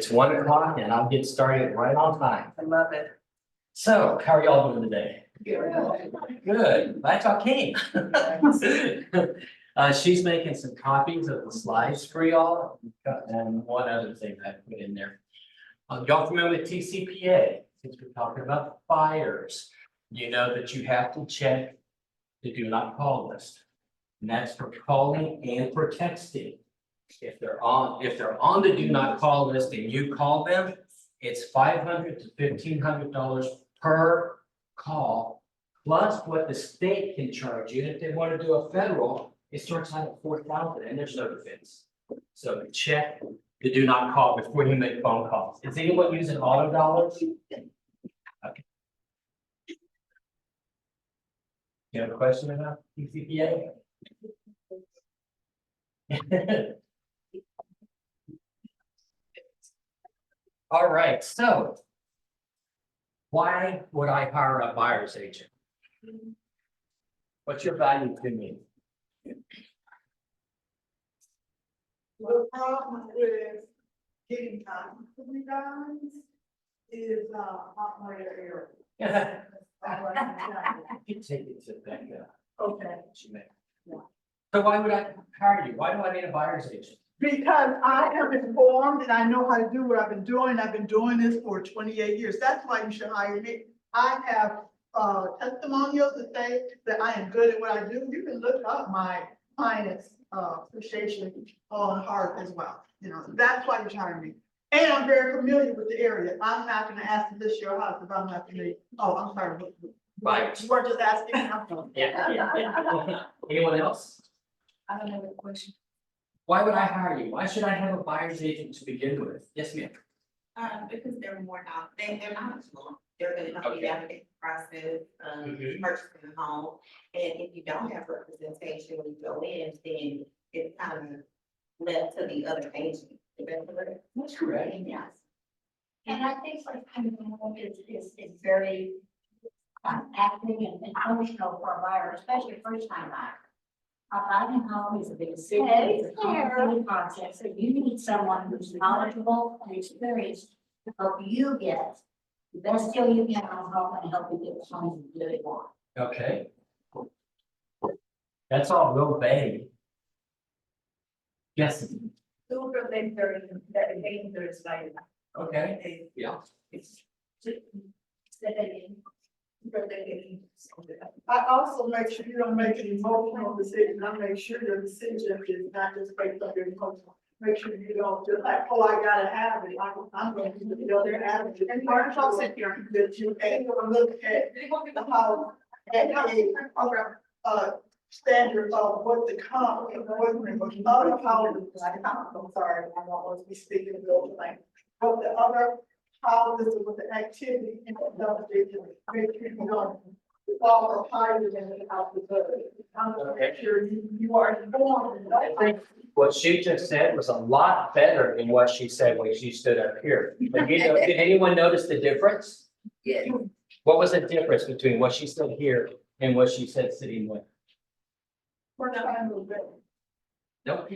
It's 1 o'clock and I'll get started right on time. I love it. So how are y'all doing today? Good, glad y'all came. She's making some copies of the slides for y'all and one other thing I put in there. Y'all familiar with TCPA? Since we're talking about fires, you know that you have to check the do not call list. And that's for calling and for texting. If they're on the do not call list and you call them, it's $500 to $1,500 per call. Plus what the state can charge you. If they want to do a federal, it starts out at $4,000 and there's no defense. So check the do not call before you make phone calls. Is anyone using auto dollars? Okay. You have a question about TCPA? All right, so why would I hire a buyer's agent? What's your value to me? The problem with getting time from you guys is, not my area. You take it to Becca. Okay, She may. So why would I hire you? Why do I need a buyer's agent? because I am informed and I know how to do what I've been doing. I've been doing this for 28 years. That's why you should hire me. I have, testimonials to say that I am good at what I do. You can look up my finance, appreciation on Heart as well. You know, that's why you should hire me. And I'm very familiar with the area. I'm not gonna ask to list your house if I'm not familiar. Oh, I'm sorry. Right. You weren't just asking. Yeah. Anyone else? I don't have a question. Why would I hire you? Why should I have a buyer's agent to begin with? Yes, ma'am. Because they're more now, they're knowledgeable, they're gonna help Okay. you navigate the process, Mhm. purchasing a home. And if you don't have representation when you go in, then it's kind of left to the other agent. Is that correct? That's correct. Yes. And I think like kind of is very active and functional for a buyer, especially a first time buyer. Buying a home is a big city, it's a complicated process, so you need someone who's knowledgeable and experienced to help you get the best deal you can on a home and help you get the home you really want. Okay. That's all real vague. Yes, Super, they very, that dangerous, like, okay, yeah. I also make sure you don't make an emotional decision. I make sure your decision is not just based on your emotion. Make sure you don't just like, oh, I gotta have it. I'm going to do the other advocate. And Mark also here that you can look at how at a standard of what the comp and what other houses, I'm sorry, I don't want to be speaking of those things. What the other houses with the activity and the make sure you don't fall higher than the house. I'm gonna make sure you are informed. I think what she just said was a lot better than what she said when she stood up here. But you know, did anyone notice the difference? Yeah. What was the difference between what she said here and what she said sitting with? We're not gonna move it. Nope.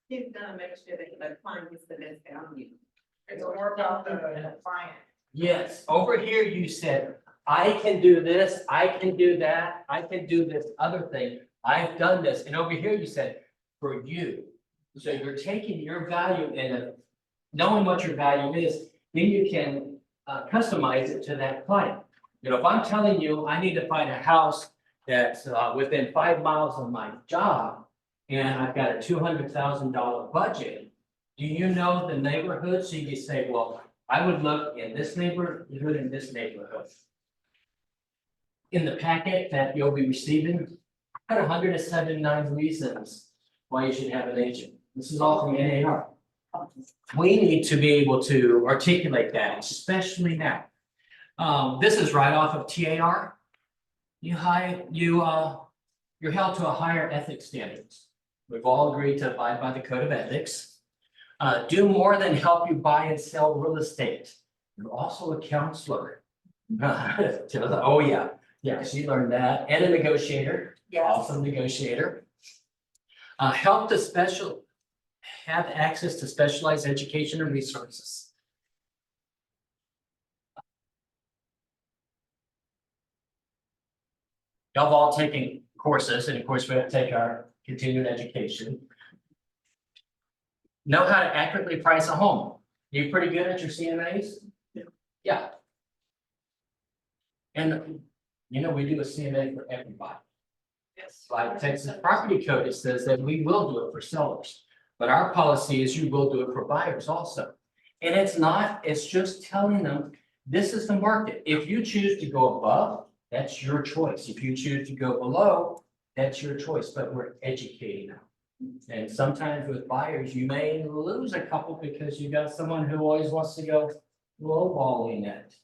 He's gonna make sure that the client gets the best value. It's more about the client. Yes, over here you said, I can do this, I can do that, I can do this other thing. I've done this. And over here you said, for you. So you're taking your value and knowing what your value is, then you can customize it to that client. You know, if I'm telling you, I need to find a house that's within 5 miles of my job, and I've got a $200,000 budget. Do you know the neighborhood? So you say, well, I would look in this neighborhood, in this neighborhood. In the packet that you'll be receiving, I got 179 reasons why you should have an agent. This is all from NAR. We need to be able to articulate that, especially now. This is right off of TAR. You're held to a higher ethics standards. We've all agreed to abide by the code of ethics. Do more than help you buy and sell real estate. You're also a counselor. Oh, yeah, yeah, she learned that. And a negotiator, awesome negotiator. Have access to specialized education and resources. y'all have all taken courses, and of course, we have to take our continuing education. Know how to accurately price a home. You pretty good at your CMAs? Yeah. Yeah. And, you know, we do a CMA for everybody. Yes. Like Texas property code, it says that we will do it for sellers, but our policy is you will do it for buyers also. And it's not, it's just telling them, this is the market. If you choose to go above, that's your choice. If you choose to go below, that's your choice, but we're educating them. And sometimes with buyers, you may lose a couple because you got someone who always wants to go lowballing it.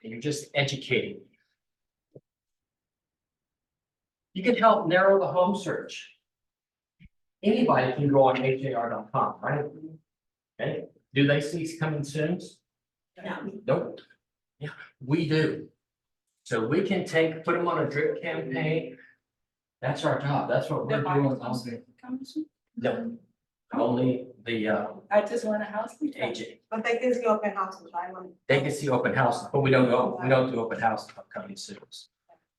You're just educating. You can help narrow the home search. Anybody can go on HAR.com, right? Okay, do they see coming soon? No. Nope. Yeah, we do. So we can put them on a drip campaign. That's our job. That's what we're doing. No, only the I just want a house. agent. But they can see open houses, right? They can see open houses, but we don't do open houses upcoming soon.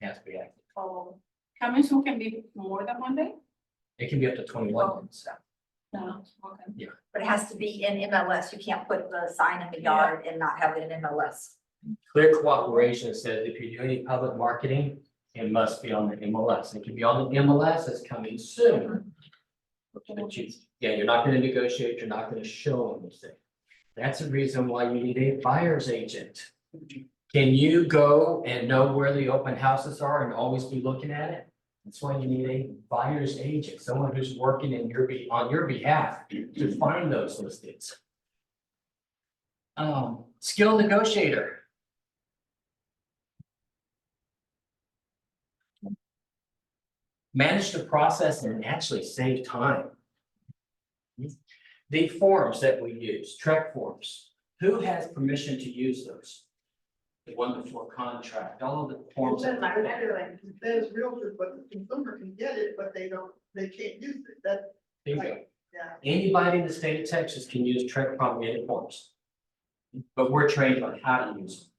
Has to be active. Oh, coming soon can be more than one day? It can be up to 21 months. No, okay. But it has to be in MLS. You can't put the sign in the yard and not have it in MLS. Clear Cooperation says if you do any public marketing, it must be on the MLS. It can be on the MLS, it's coming soon. But you're not gonna negotiate, you're not gonna show anything. That's the reason why you need a buyer's agent. Can you go and know where the open houses are and always be looking at it? That's why you need a buyer's agent, someone who's working on your behalf to find those listings. Skilled negotiator. Manage the process and actually save time. The forms that we use, TREC forms, who has permission to use those? The one before contract, all of the forms. that we have. There's realtors, but the consumer can get it, but they can't use it, that, There you go. yeah. Anybody in the state of Texas can use TREC promulgated forms. But we're trained on how to use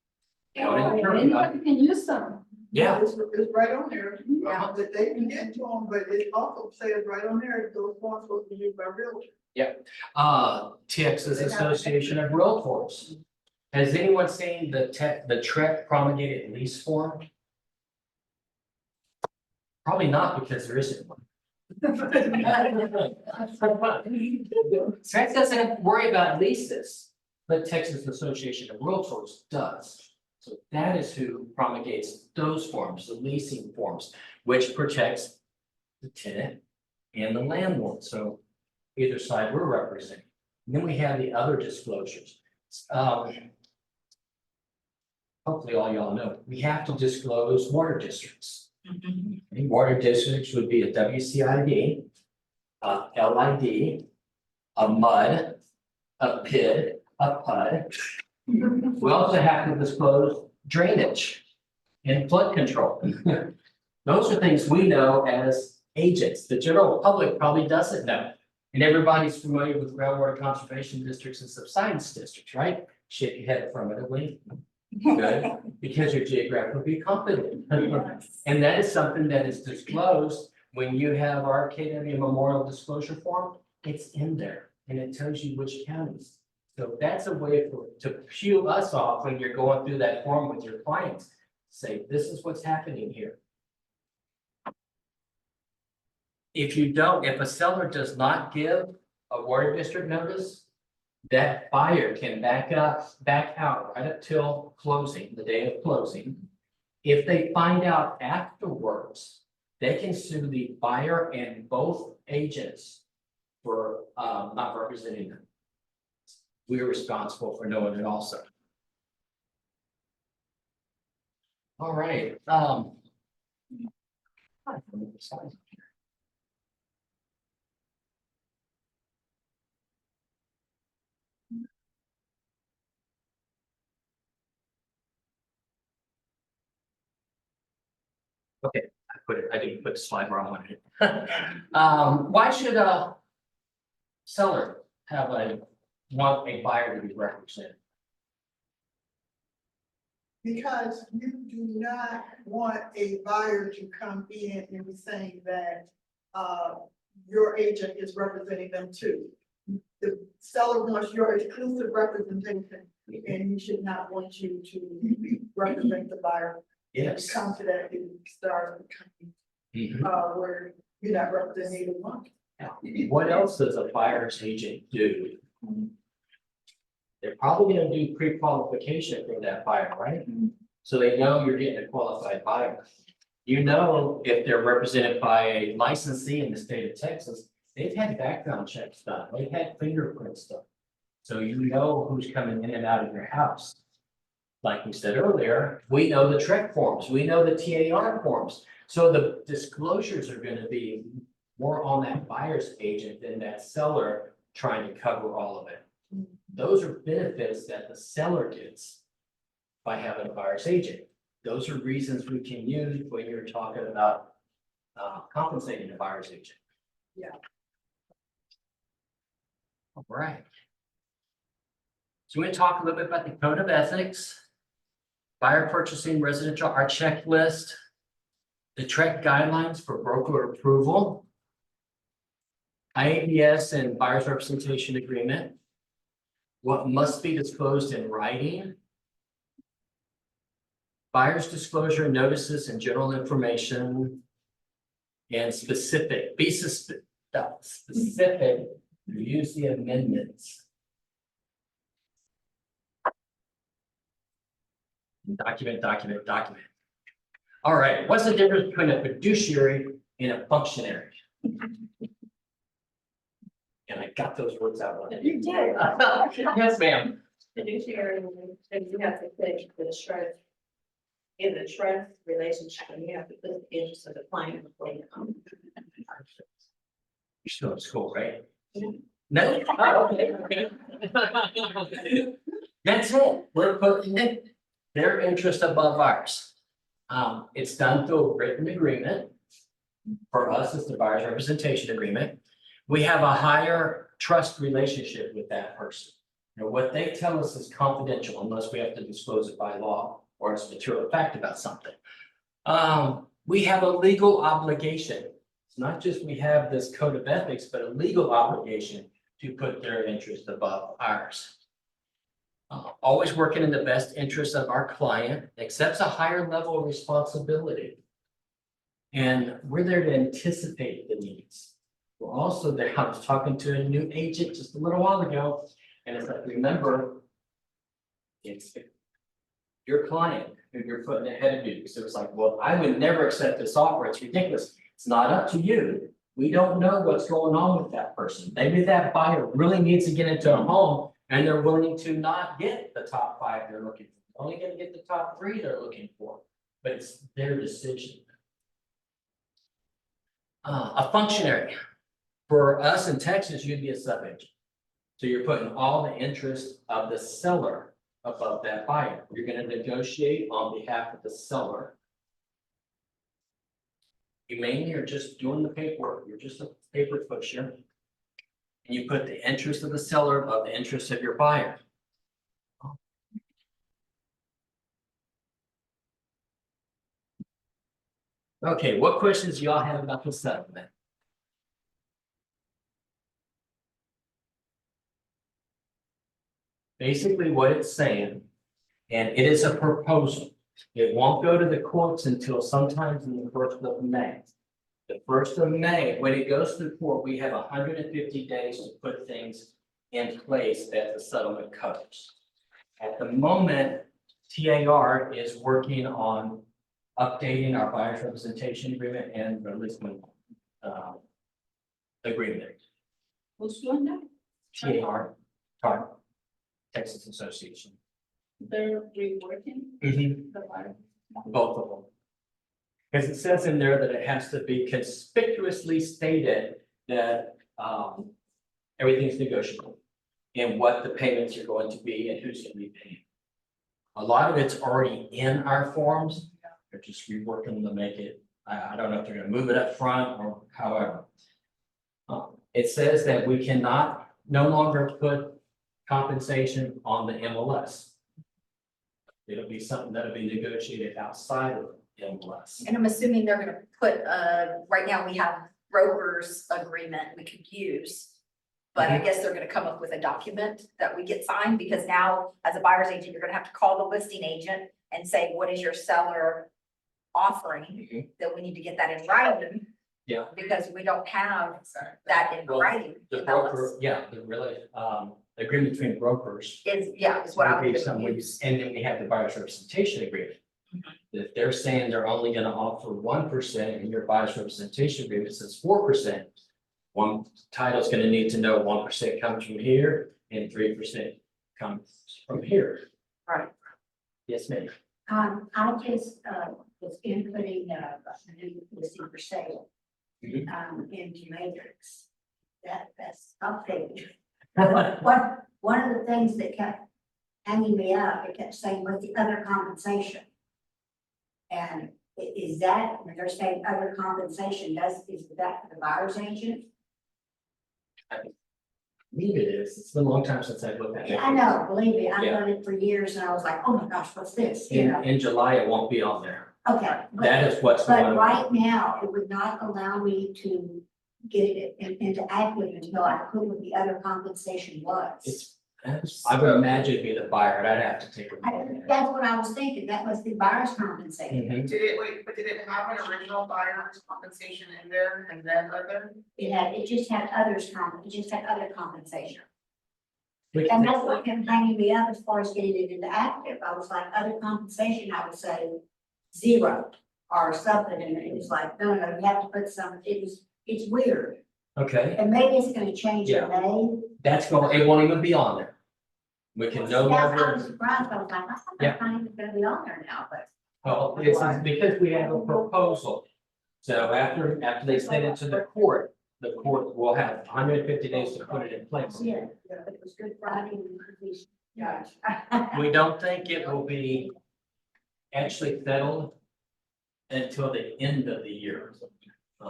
them. Anybody can use them. Yeah, It's right on there, Yeah. that they can get to them, but it also says right on there, those forms supposed to be used by realtors. Texas Association of Realtors. Has anyone seen the TREC promulgated lease form? Probably not, because there isn't one. TREC doesn't worry about leases, but Texas Association of Realtors does. So that is who promulgates those forms, the leasing forms, which protects the tenant and the landlord. So either side we're representing. And then we have the other disclosures. Hopefully all y'all know, we have to disclose water districts. And water districts would be a WCID, a LID, a MUD, a PID, a PUD. We also have to disclose drainage and flood control. Those are things we know as agents. The general public probably doesn't know. And everybody's familiar with groundwater conservation districts and subsidence districts, right? Shake your head affirmatively. Good, because you're geographically competent. And that is something that is disclosed when you have our KW Memorial Disclosure Form. It's in there and it tells you which counties. So that's a way to peel us off when you're going through that form with your clients. Say, this is what's happening here. If a seller does not give a water district notice, that buyer can back out right up till closing, the day of closing. If they find out afterwards, they can sue the buyer and both agents for not representing them. We're responsible for knowing it also. All right. Okay, I didn't put the slide where I wanted it. Why should a seller want a buyer to be represented? Because you do not want a buyer to come in and be saying that, your agent is representing them too. The seller wants your exclusive representation, and you should not want you to represent the buyer. Yes. Come to that and start, Mhm. where you're not representing either one. Now, what else does a buyer's agent do? They're probably gonna do pre-qualification for that buyer, right? So they know you're getting a qualified buyer. You know, if they're represented by a licensee in the state of Texas, they've had background checks done, they've had fingerprints done. So you know who's coming in and out of your house. Like we said earlier, we know the TREC forms, we know the TAR forms. So the disclosures are gonna be more on that buyer's agent than that seller trying to cover all of it. Those are benefits that the seller gets by having a buyer's agent. Those are reasons we can use when you're talking about compensating a buyer's agent. Yeah. All right. So we're gonna talk a little bit about the code of ethics, buyer purchasing residential, our checklist, the TREC guidelines for broker approval, IABS and buyer's representation agreement, what must be disclosed in writing, buyer's disclosure notices and general information, and specific, specific, use the amendments. Document, document, document. All right, what's the difference between a fiduciary and a functionary? And I got those words out on it. You did. Yes, ma'am. Fiduciary, and you have to put the trust in the trust relationship, and you have to put the interest of the client before you come. You're still in school, right? No? Oh, okay, okay. That's it. We're putting it, their interest above ours. It's done through a written agreement. For us, it's the buyer's representation agreement. We have a higher trust relationship with that person. You know, what they tell us is confidential unless we have to disclose it by law or it's material fact about something. We have a legal obligation. It's not just we have this code of ethics, but a legal obligation to put their interest above ours. Always working in the best interest of our client, accepts a higher level of responsibility. And we're there to anticipate the needs. We're also there, I was talking to a new agent just a little while ago, and it's like, remember, it's your client who you're putting ahead of you. So it's like, well, I would never accept this offer. It's ridiculous. It's not up to you. We don't know what's going on with that person. Maybe that buyer really needs to get into a home and they're willing to not get the top 5 they're looking for. Only gonna get the top 3 they're looking for, but it's their decision. A functionary. For us in Texas, you'd be a sub-agent. So you're putting all the interest of the seller above that buyer. You're gonna negotiate on behalf of the seller. You mainly are just doing the paperwork. You're just a paper pusher. And you put the interest of the seller above the interest of your buyer. Okay, what questions do y'all have about the settlement? Basically what it's saying, and it is a proposal. It won't go to the courts until sometimes in the 1st of May. The 1st of May, when it goes to court, we have 150 days to put things in place that the settlement covers. At the moment, TAR is working on updating our buyer's representation agreement and releasement agreement. Who's doing that? TAR, Texas Association. They're reworking Mhm. the buyer. Both of them. Because it says in there that it has to be conspicuously stated that everything's negotiable. And what the payments are going to be and who's gonna be paying. A lot of it's already in our forms, they're just reworking to make it, I don't know if they're gonna move it up front or however. It says that we no longer put compensation on the MLS. It'll be something that'll be negotiated outside of MLS. And I'm assuming they're gonna put, right now we have brokers agreement we could use. But I guess they're gonna come up with a document that we get signed, because now as a buyer's agent, you're gonna have to call the listing agent and say, what is your seller offering? Mhm. That we need to get that in writing. Yeah. Because we don't have that in Well, writing. The to tell broker, us. yeah, the really, agreement between brokers. Is what I would be would something, use. and then we have the buyer's representation agreement. If they're saying they're only gonna offer 1% and your buyer's representation agreement says 4%. One title's gonna need to know 1% comes from here and 3% comes from here. Right. Yes, ma'am. I just, was inputting, a new listing for sale. Mhm. Into Matrix. That's updated. One of the things that kept hanging me up, it kept saying with the other compensation. And is that, when they're saying other compensation, is that for the buyer's agent? Believe it is. It's been a long time since I've looked at it. I know, believe me, I've Yeah. done it for years and I was like, oh my gosh, what's this, you know? In July, it won't be on there. Okay. That is what's going But on. right now, it would not allow me to get it into active until I put what the other compensation was. I would imagine it'd be the buyer, and I'd have to take a look I- at it. That's what I was thinking, that was the buyer's compensation. Mhm. Did it have an original buyer's compensation in there and then other? It just had it just had other compensation. We And can- that's what kept hanging me up as far as getting it into active. I was like, other compensation, I would say 0 or something, and it was like, no, you have to put some, it's weird. Okay, And maybe it's gonna change in May. that's going, it won't even be on there. We can no Yeah, I was longer, surprised, I was like, I thought Yeah. that kind of gonna be on there now, but. well, this is because we have a proposal. So after they send it to the court will have 150 days to put it in place. Yeah, but it was Good Friday and these. Yeah. We don't think it will be actually settled until the end of the year.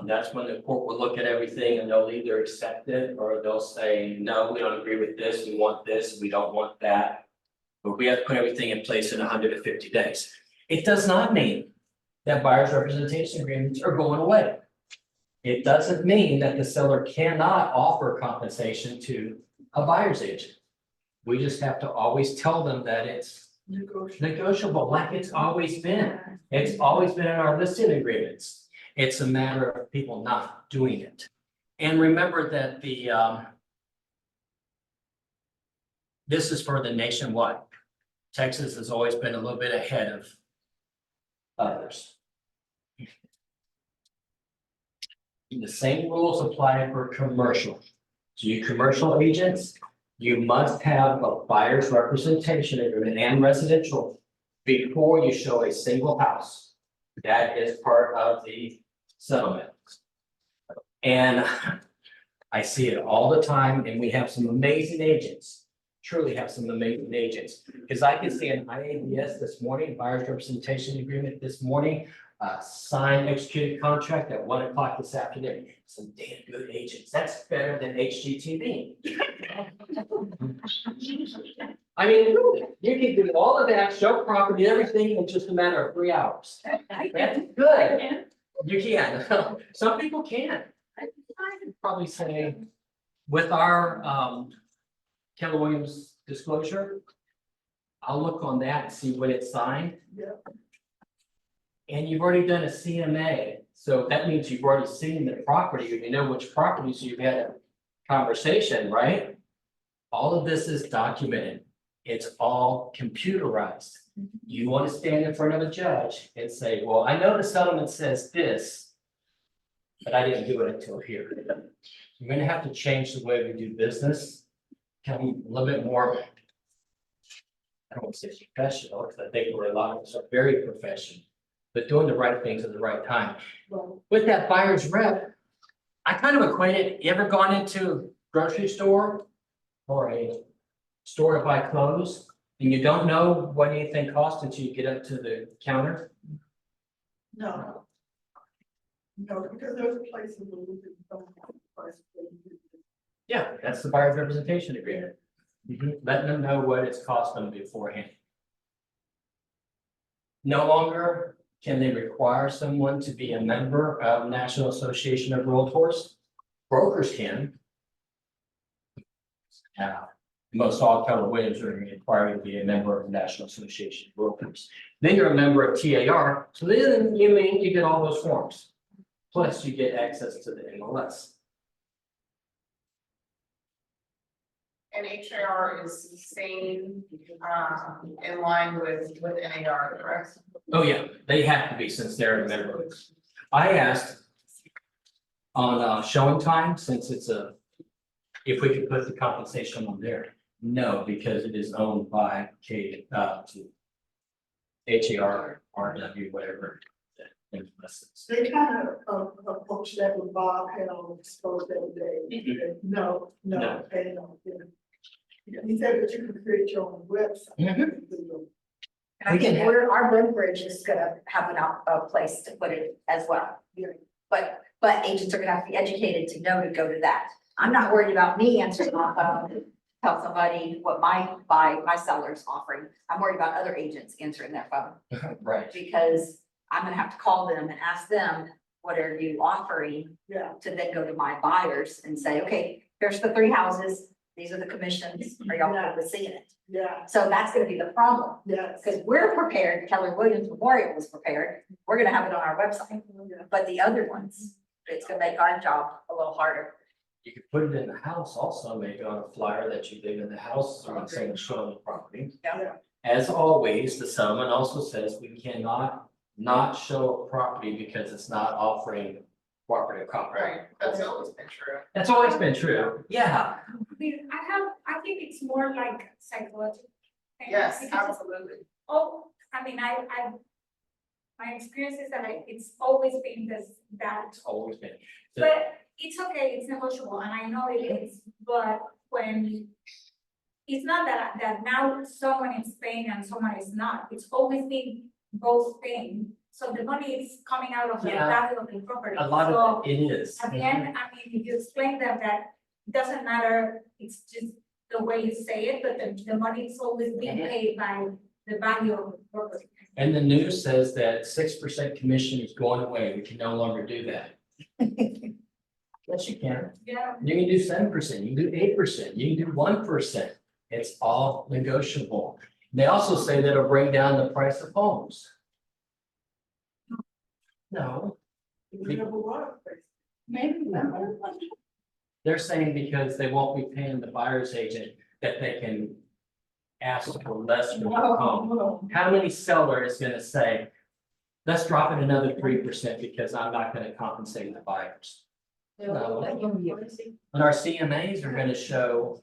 That's when the court will look at everything and they'll either accept it or they'll say, no, we don't agree with this, we want this, we don't want that. But we have to put everything in place in 150 days. It does not mean that buyer's representation agreements are going away. It doesn't mean that the seller cannot offer compensation to a buyer's agent. We just have to always tell them that it's negotiable, like it's always been. It's always been in our listing agreements. It's a matter of people not doing it. And remember that this is for the nationwide. Texas has always been a little bit ahead of others. The same rules apply for commercial. So you commercial agents, you must have a buyer's representation agreement and residential before you show a single house. That is part of the settlement. And I see it all the time, and we have some amazing agents, truly have some amazing agents. Because I can see an IABS this morning, buyer's representation agreement this morning, signed, executed contract at 1 o'clock this afternoon. Some damn good agents. That's better than HGTV. I mean, you can do all of that, show property, everything in just a matter of 3 hours. That's good. You can. Some people can. I could probably say with our Keller Williams disclosure, I'll look on that and see when it's signed. Yeah. And you've already done a CMA, so that means you've already seen the property, you know which properties you've had a conversation, right? All of this is documented. It's all computerized. You want to stand in front of a judge and say, well, I know the settlement says this, but I didn't do it until here. You're gonna have to change the way we do business, become a little bit more, I don't want to say professional, because I think we're a lot of us are very professional, but doing the right things at the right time. With that buyer's rep, I kind of equate it, you ever gone into a grocery store or a store to buy clothes, and you don't know what anything costs until you get up to the counter? No. No, because there's places where we can don't have price. Yeah, that's the buyer's representation agreement. Letting them know what it's cost them beforehand. No longer can they require someone to be a member of National Association of Realtors. Brokers can. Most all Keller Williams are required to be a member of the National Association of Realtors. Then you're a member of TAR, so then you get all those forms. Plus you get access to the MLS. And HAR is the same, in line with NAR, correct? Oh, yeah, they have to be since they're a member. I asked on showing time, since it's if we could put the compensation on there. No, because it is owned by HAR, RW, whatever. They kind of approached that with Bob had on exposed that day. No, they don't. He said that you can create your own website. And I We can think have- our brokerage is gonna have a place to put it as well. But agents are gonna have to be educated to know to go to that. I'm not worried about me answering my phone, tell somebody what my seller's offering. I'm worried about other agents answering their phone, Right. because I'm gonna have to call them and ask them, what are you offering? Yeah, To then go to my buyers and say, okay, here's the 3 houses, these are the commissions, are y'all good with seeing it? yeah, So that's gonna be the problem. yes. Because we're prepared, Keller Williams Memorial was prepared, we're gonna have it on our website, but the other ones, it's gonna make our job a little harder. You could put it in the house also, maybe on a flyer that you leave in the house or on someone showing the property. Yeah. As always, the settlement also says we cannot not show a property because it's not offering cooperative contract. Right, that's always been true. That's always been true. Yeah. I think it's more like psychological. thing, Yes, because- absolutely. Oh, I mean, my experience is that it's always been that, It's always been. but it's okay, it's negotiable, and I know it is, but when it's not that now someone is paying and someone is not, it's always been both paying, so the money is coming out of the Yeah. value of the property. A lot So of it is. at the end, I mean, if you explain them that it doesn't matter, it's just the way you say it, but the money is always being paid by the value of the property. And the news says that 6% commission is going away. We can no longer do that. Yes, you can. Yeah. You can do 7%, you can do 8%, you can do 1%. It's all negotiable. They also say that it'll bring down the price of homes. No, We never were. Maybe. they're saying because they won't be paying the buyer's agent that they can ask for less for their home. How many seller is gonna say, let's drop it another 3% because I'm not gonna compensate the buyers? No. And our CMAs are gonna show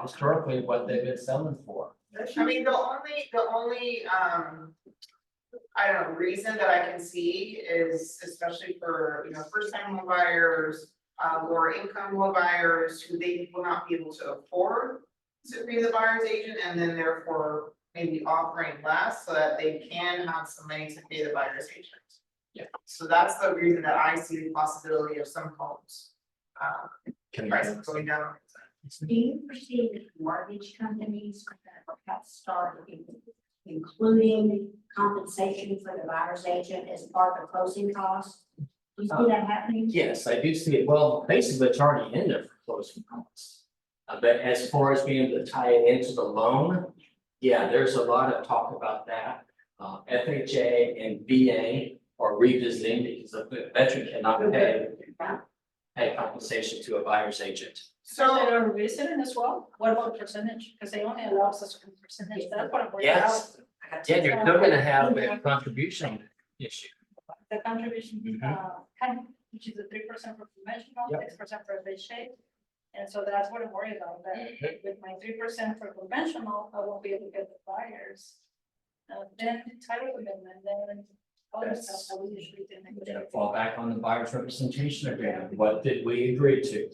historically what they've been selling for. I mean, the only, I don't know, reason that I can see is especially for, first time home buyers, lower income home buyers who they will not be able to afford to be the buyer's agent and then therefore maybe offering less so that they can have some money to pay the buyer's agent. Yeah. So that's the reason that I see the possibility of some homes, prices going down. Do you perceive that mortgage companies are gonna perhaps start including compensation for the buyer's agent as part of the closing costs? Do you see that happening? Yes, I do see it. Well, basically, it's already in there for closing costs. But as far as being able to tie it into the loan, yeah, there's a lot of talk about that. FHA and VA are revisiting because the veteran cannot pay compensation to a buyer's agent. So So, they are revisiting as well? What about percentage? Because they only allow us a certain percentage, that's what I'm worried about. Yes, yeah, you're still gonna have a contribution issue. The contribution, Mhm. which is the 3% for conventional, Yep. 6% for the shade. And so that's what I'm worried about, that with my 3% for conventional, I won't be able to get the buyers. Then title commitment, then other stuff that we usually do. We're gonna fall back on the buyer's representation agreement. What did we agree to?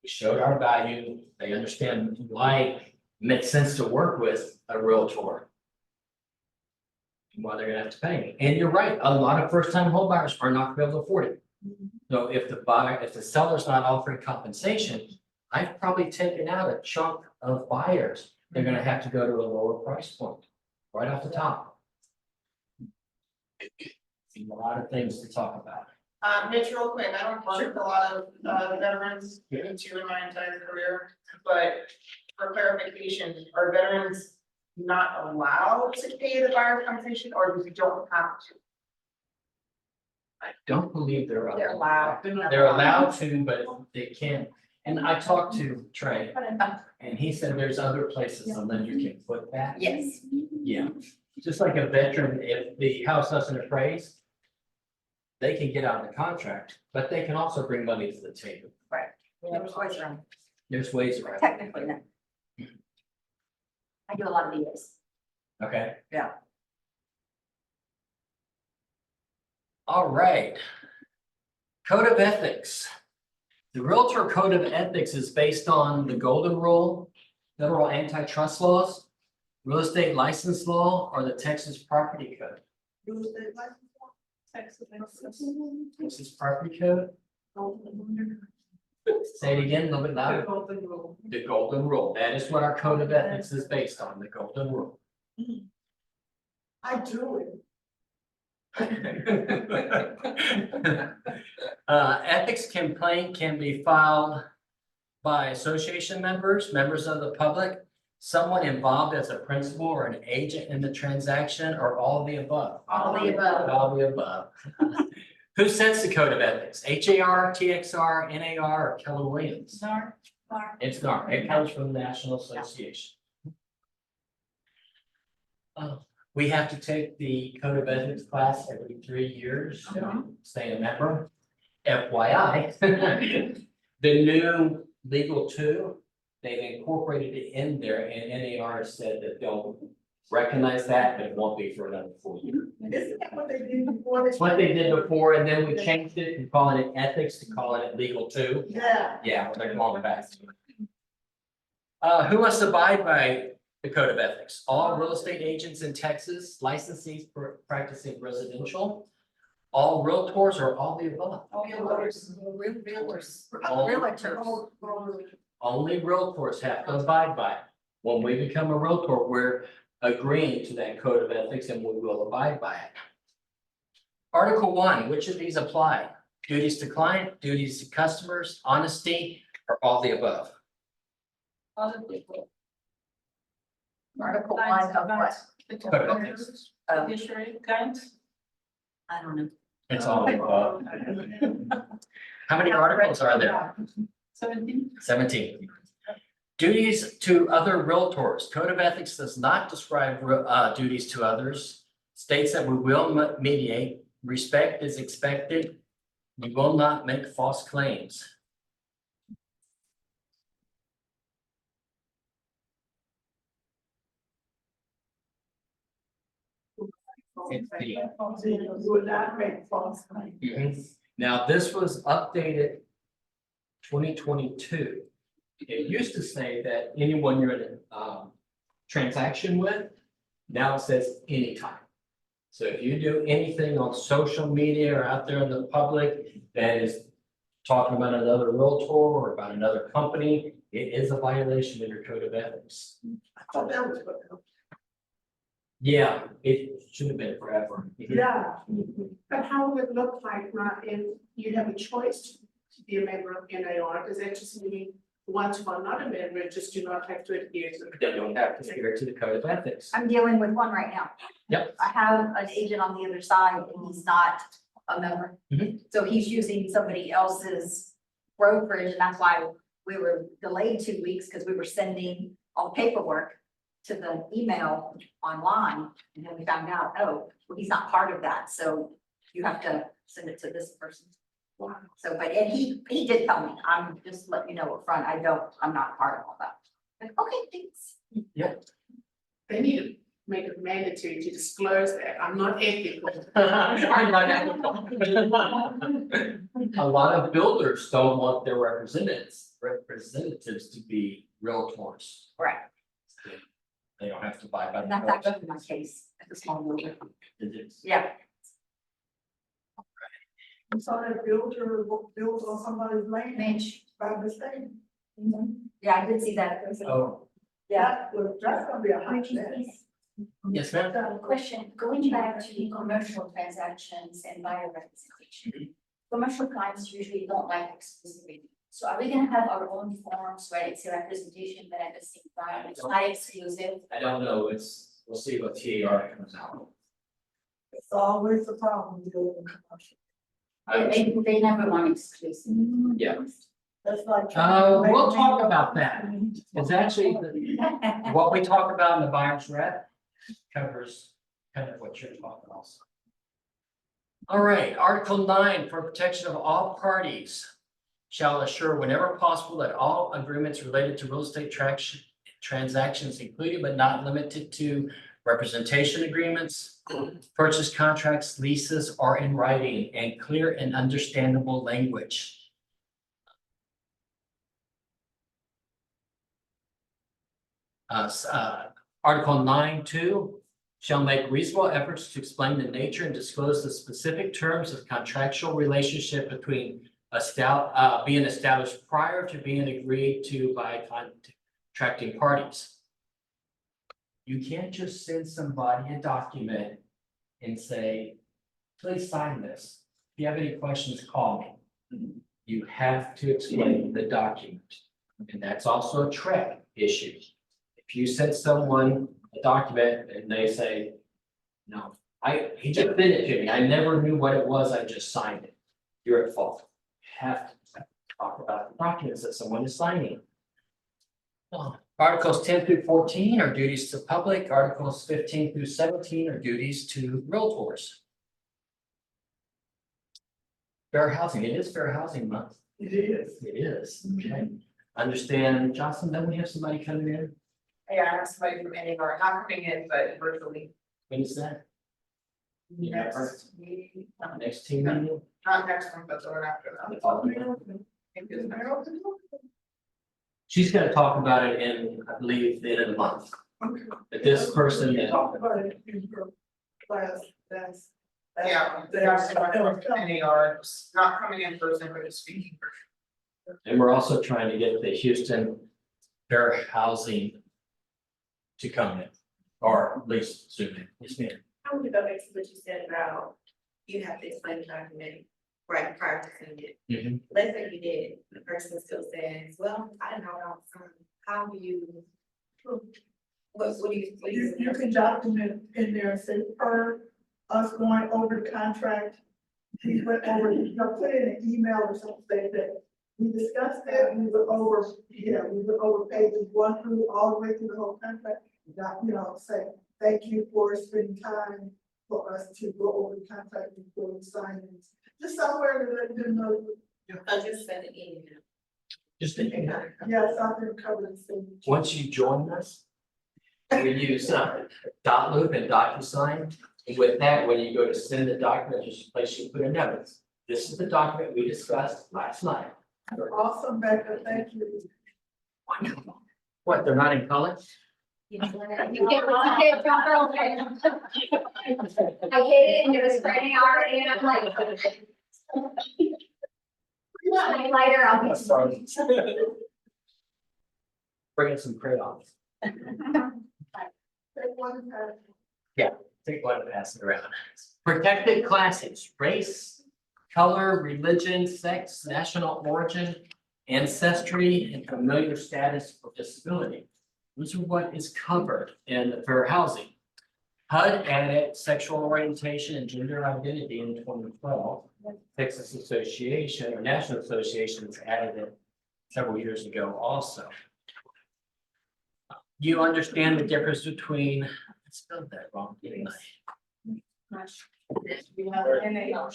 We showed our value. They understand why it makes sense to work with a Realtor. And why they're gonna have to pay. And you're right, a lot of first-time home buyers are not gonna be able to afford it. So if the seller's not offering compensation, I've probably taken out a chunk of buyers. They're gonna have to go to a lower price point. right off the top. A lot of things to talk about. Mitch, real quick, I don't work with a lot of, veterans, into in my entire career, but for clarification, are veterans not allowed to pay the buyer's compensation, or you don't have to? I don't believe they're They're allowed. They're allowed to, but they can't. And I talked to Trey, and he said there's other places a lender can put that. Yes. Yeah, just like a veteran, if the house doesn't appraise, they can get out of the contract, but they can also bring money to the table. There's ways around. There's ways around. it. Technically, no. I do a lot of VAs. Okay. Yeah. All right. Code of ethics. The Realtor Code of Ethics is based on the Golden Rule, federal antitrust laws, real estate license law, or the Texas Property Code. Texas Property Code. Say it again, a little bit louder. The Golden Rule. That is what our Code of Ethics is based on, the Golden Rule. I do it. Ethics complaint can be filed by association members, members of the public, someone involved as a principal or an agent in the transaction, or all of the above. All of the above. All of the above. Who sets the code of ethics? HAR, TXR, NAR, or Keller Williams? NAR. It's NAR. It comes from the National Association. We have to take the code of ethics class every 3 years, stay a member. FYI, the new legal 2, they've incorporated it in there, and NAR said that they'll recognize that, but it won't be for another full year. Isn't that what they did before? It's what they did before, and then we changed it from calling it ethics to calling it legal 2. Yeah. Yeah, they're going back. Who must abide by the code of ethics? All real estate agents in Texas, licensees for practicing residential, all realtors, or all the above? Realtors. All- Realtors. Only realtors have to abide by it. When we become a realtor, we're agreeing to that code of ethics and we will abide by it. Article 1, which of these apply? Duties to client, duties to customers, honesty, or all the above? Other people. Article 1 of what? Code of ethics. Judiciary, guidance. I don't know. It's all the above. How many articles are there? 17. 17. Duties to other realtors. Code of ethics does not describe duties to others. States that we will mediate. Respect is expected. We will not make false claims. It's the- You would not make false claims. Now, this was updated 2022. It used to say that anyone you're in a transaction with, now it says anytime. So if you do anything on social media or out there in the public that is talking about another realtor or about another company, it is a violation of your code of ethics. I thought that was what. Yeah, it should have been forever. Yeah, but how would it look like not if you have a choice to be a member of NAR? Does that just mean once you are not a member, just do not have to adhere to? They don't have to adhere to the code of ethics. I'm dealing with one right now. Yep. I have an agent on the other side and he's not a member. Mhm. So he's using somebody else's brokerage and that's why we were delayed 2 weeks because we were sending all the paperwork to the email online. And then we found out, oh, well, he's not part of that. So you have to send it to this person. So, but, and he did tell me, I'm just letting you know up front, I'm not part of all that. Like, okay, thanks. They need to make it mandatory to disclose that. I'm not ethical. A lot of builders don't want their representatives to be realtors. Right. They don't have to buy by And the that's rules. actually my case at the small builder. It is. Yeah. I'm sorry, a builder builds on somebody's land Mitch. by mistake. Yeah, I did see that. Oh, Yeah. Well, that's gonna be a hot mess. Yes, ma'am. Question, going back to the commercial transactions and buyer representation. Commercial clients usually don't like exclusivity. So are we gonna have our own forms where it's a representation, but at the same time, it's not exclusive? I don't know, we'll see what TAR comes out. It's always a problem dealing with commercial. They never want exclusive. Yeah. That's like. trying to make We'll talk mango. about that. It's actually what we talk about in the buyer's rep covers kind of what you're talking also. All right, Article 9, for protection of all parties shall assure whenever possible that all agreements related to real estate transactions included but not limited to representation agreements, purchase contracts, leases are in writing and clear and understandable language. Article 9.2 shall make reasonable efforts to explain the nature and disclose the specific terms of contractual relationship between being established prior to being agreed to by contracting parties. You can't just send somebody a document and say, please sign this. If you have any questions, call me. You have to explain the document. And that's also a TREC issue. If you send someone a document and they say, no, he just sent it to me, I never knew what it was, I just signed it. You're at fault. You have to talk about the documents that someone is signing. Articles 10 through 14 are duties to public, articles 15 through 17 are duties to realtors. Fair housing, it is fair housing month. It is. It is, okay. Understand, Jocelyn, then we have somebody coming in, Yeah, I have somebody from NAR, not coming in, but virtually. when is that? Yeah, Next meeting, Next team meeting? not next one, but the one after that. I think it's next one. She's gonna talk about it in, I believe, the end of the month. But this person that, Talk about it in your class, that's. Yeah, they have somebody from NAR, not coming in person, but just speaking. and we're also trying to get the Houston Fair Housing to come in, or at least zoom in. Yes, ma'am. I would go back to what you said about you have to explain the document right prior to sending it. Mhm. Let's say you did, the person still says, well, I don't know, how do you? What do you? You can document in there and say, per us going over the contract. He went over, put in an email or something that we discussed that, we went over pages 1 through all the way through the whole contract. Say, thank you for spending time for us to go over the contract before we sign it. Just somewhere to let them know, Just send an email. Just thinking, yes, I'm gonna cover the thing. once you join us, we use dot loop and DocuSign. And with that, when you go to send the document, just place you put a note. This is the document we discussed last night. Awesome, Becca, thank you. Wonderful. What, they're not in color? You can't drop her off. I hit it and it was spreading already and I'm like. Lighter, I'll be. Sorry. Bring in some crayons. Take one, Take one and pass it around. Protected classes, race, color, religion, sex, national origin, ancestry, and familiar status or disability. These are what is covered in the fair housing. HUD added sexual orientation and gender identity in 2012. Texas Association or National Association has added it several years ago also. You understand the difference between, I spelled that wrong, didn't I? You have an NAR.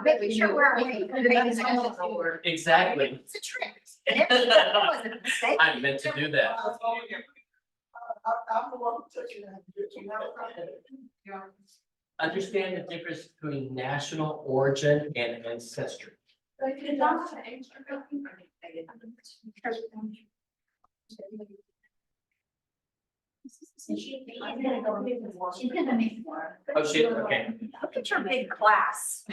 Making sure we're awake. Exactly. It's a trick. It wasn't a mistake. I meant to do that. I'm the one who took it. Understand the difference between national origin and ancestry. She's gonna make more. Oh, shit, okay. Look at your big class.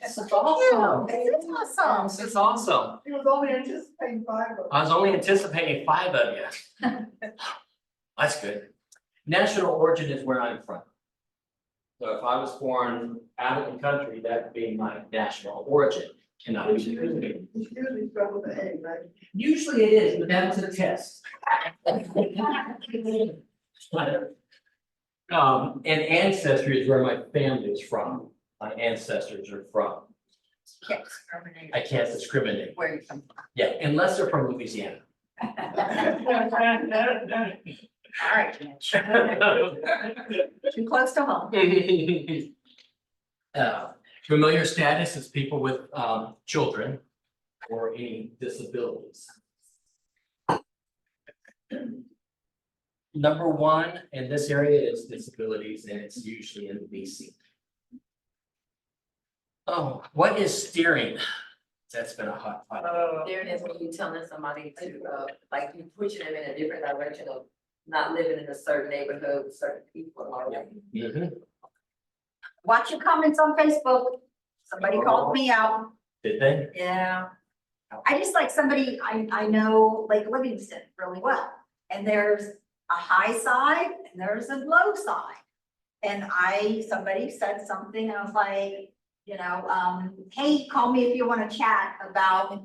This is awesome. It's awesome. This is awesome. He was only anticipating 5 of them. I was only anticipating 5 of you. That's good. national origin is where I'm from. So if I was born out of the country, that would be my national origin, cannot be discriminated. It's usually start with an A, right? Usually it is, but that's a test. And ancestry is where my family is from, my ancestors are from, Can't discriminate I can't discriminate, where you come from. yeah, unless they're from Louisiana. All right, Mitch. Too close to home. Familiar status is people with children or any disabilities. Number one in this area is disabilities, and it's usually in BC. Oh, what is steering? That's been a hot topic. There it is when you telling somebody to, like you pushing them in a different direction of not living in a certain neighborhood with certain people and all that. Mhm. Watch your comments on Facebook. Somebody called me out. Did they? Yeah. I just like somebody, I know Lake Livingston really well. And there's a high side and there's a low side. And somebody said something and I was like, hey, call me if you want to chat about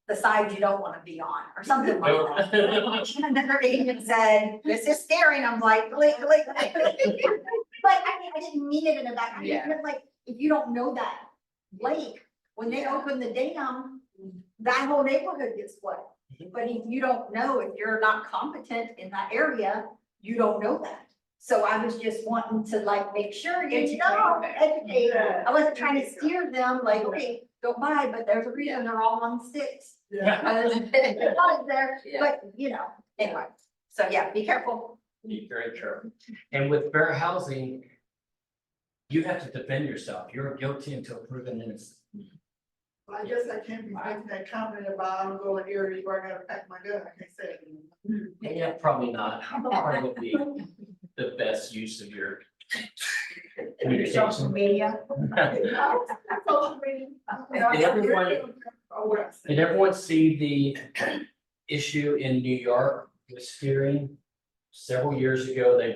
the side you don't want to be on or something like that. And another agent said, this is scary. And I'm like, But I mean, I didn't mean it in a bad, I Yeah. meant like, if you don't know that lake, when they open the dam, that whole neighborhood gets flooded. But if you don't know, if you're not competent in that area, you don't know that. So I was just wanting to like make sure you know, educate. I wasn't trying to steer them like, okay, don't buy, but there's a reason they're all on sticks. Yeah. There, Yeah. but anyway, so yeah, be careful. Be very careful. And with fair housing, you have to defend yourself. You're guilty until proven innocent. Well, I guess I can't be making that comment about I'm going to areas where I gotta pack my gun, I can't say it. Yeah, probably not. Probably the best use of your Social communication. media. Did everyone see the issue in New York with steering? Several years ago, they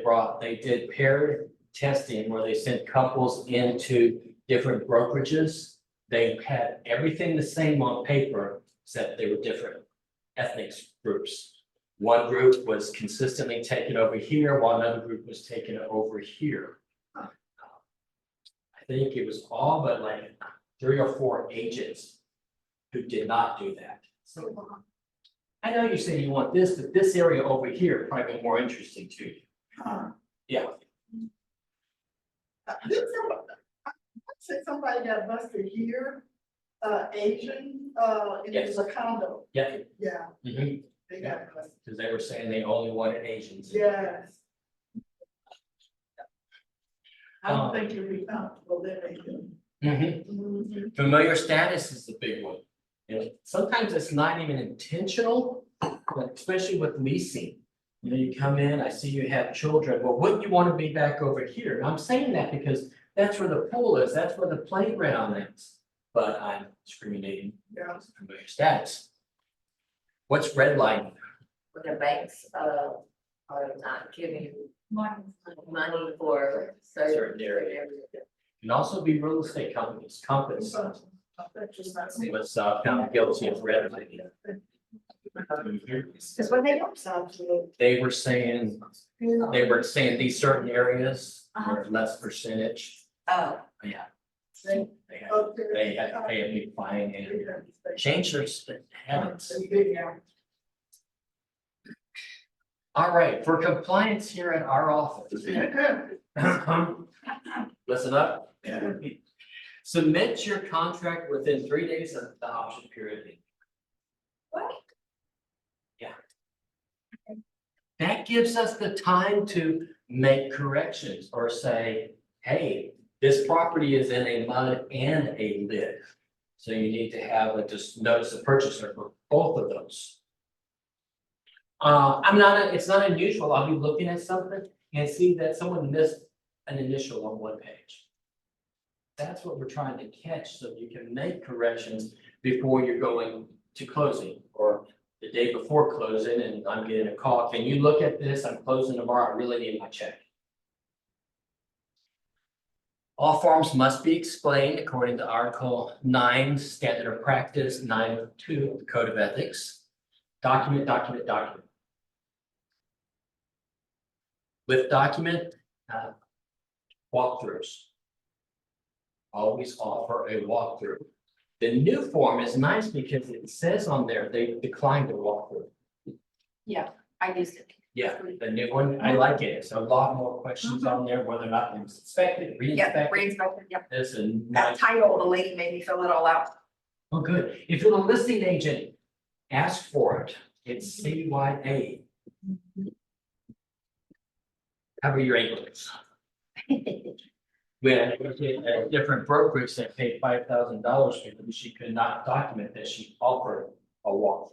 did paired testing where they sent couples into different brokerages. They had everything the same on paper, except they were different ethnic groups. One group was consistently taken over here, while another group was taken over here. I think it was all but like 3 or 4 agents who did not do that. So I know you say you want this, but this area over here probably be more interesting to you. Yeah. Said somebody got busted here, Asian, and it was a condo, Yeah. yeah, Mhm. they got busted, Because they were saying they only wanted Asians. yes. I don't think you'll be comfortable there, they do. Mhm. Familiar status is the big one. And sometimes it's not even intentional, but especially with leasing. You come in, I see you have children, well, wouldn't you want to be back over here? And I'm saying that because that's where the pool is, that's where the playground is. But I'm discriminating Yeah. on familiar status. What's redlining? When the banks, are not giving Money. money for Certain certain area. areas. Can also be real estate companies, Compass was found guilty of redlining. Because when they don't. They were saying these certain areas were less percentage. Oh, Yeah. They had to pay a big fine and change their habits. All right, for compliance here at our office. Listen up. Submit your contract within 3 days of the option period. what? That gives us the time to make corrections or say, hey, this property is in a mud and a lid. So you need to have a just notice of purchaser for both of those. It's not unusual. I'll be looking at something and see that someone missed an initial on one page. That's what we're trying to catch so you can make corrections before you're going to closing or the day before closing and I'm getting a call, can you look at this? I'm closing tomorrow, I really need my check. All forms must be explained according to Article 9, Standard of Practice 902 of the Code of Ethics. Document, document, document. With document, walkthroughs. Always offer a walkthrough. The new form is nice because it says on there, they declined the walkthrough. I used it. Yeah, the new one, I like it. It's a lot more questions on there, whether or not it's inspected, Yep, re-inspected. re-inspected, yep. It's a That nice, title, the lady made me fill it all out. oh, good. If you're a listing agent, ask for it. It's CYA. Cover your ankles. We had a different brokerage that paid $5,000 because she could not document that she offered a walkthrough.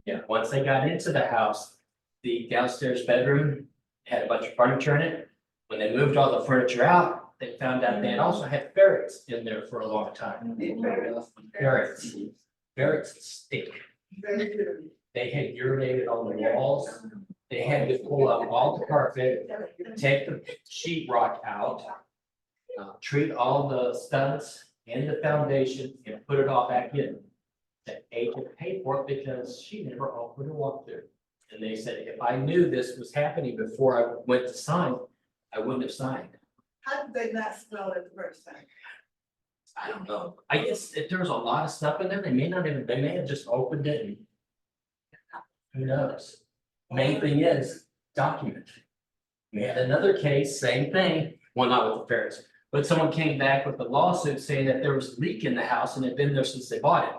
Yeah, once they got into the house, the downstairs bedroom had a bunch of furniture in it. When they moved all the furniture out, they found out they had also had ferrets in there for a long time. Ferrets, ferrets stink. Very good. They had urinated on the walls. They had to pull up all the carpet, take the sheetrock out, treat all the studs and the foundation and put it all back in. The agent paid for it because she never offered a walkthrough. And they said, if I knew this was happening before I went to sign, I wouldn't have signed. How did they not spell it the first time? I don't know. I guess if there was a lot of stuff in there, they may have just opened it and who knows? Main thing is document. We had another case, same thing, well, not with the ferrets, but someone came back with a lawsuit saying that there was a leak in the house and it had been there since they bought it.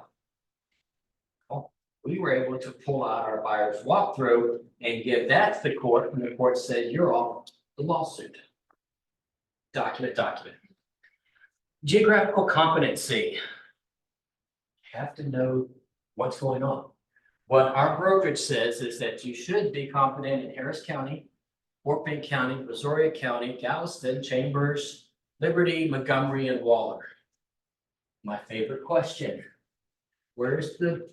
Well, we were able to pull out our buyer's walkthrough and give that to the court, and the court said, you're off the lawsuit. Document, document. Geographical competency. Have to know what's going on. What our brokerage says is that you should be competent in Harris County, Fort Bend County, Brazoria County, Galveston, Chambers, Liberty, Montgomery, and Waller. My favorite question. Where's the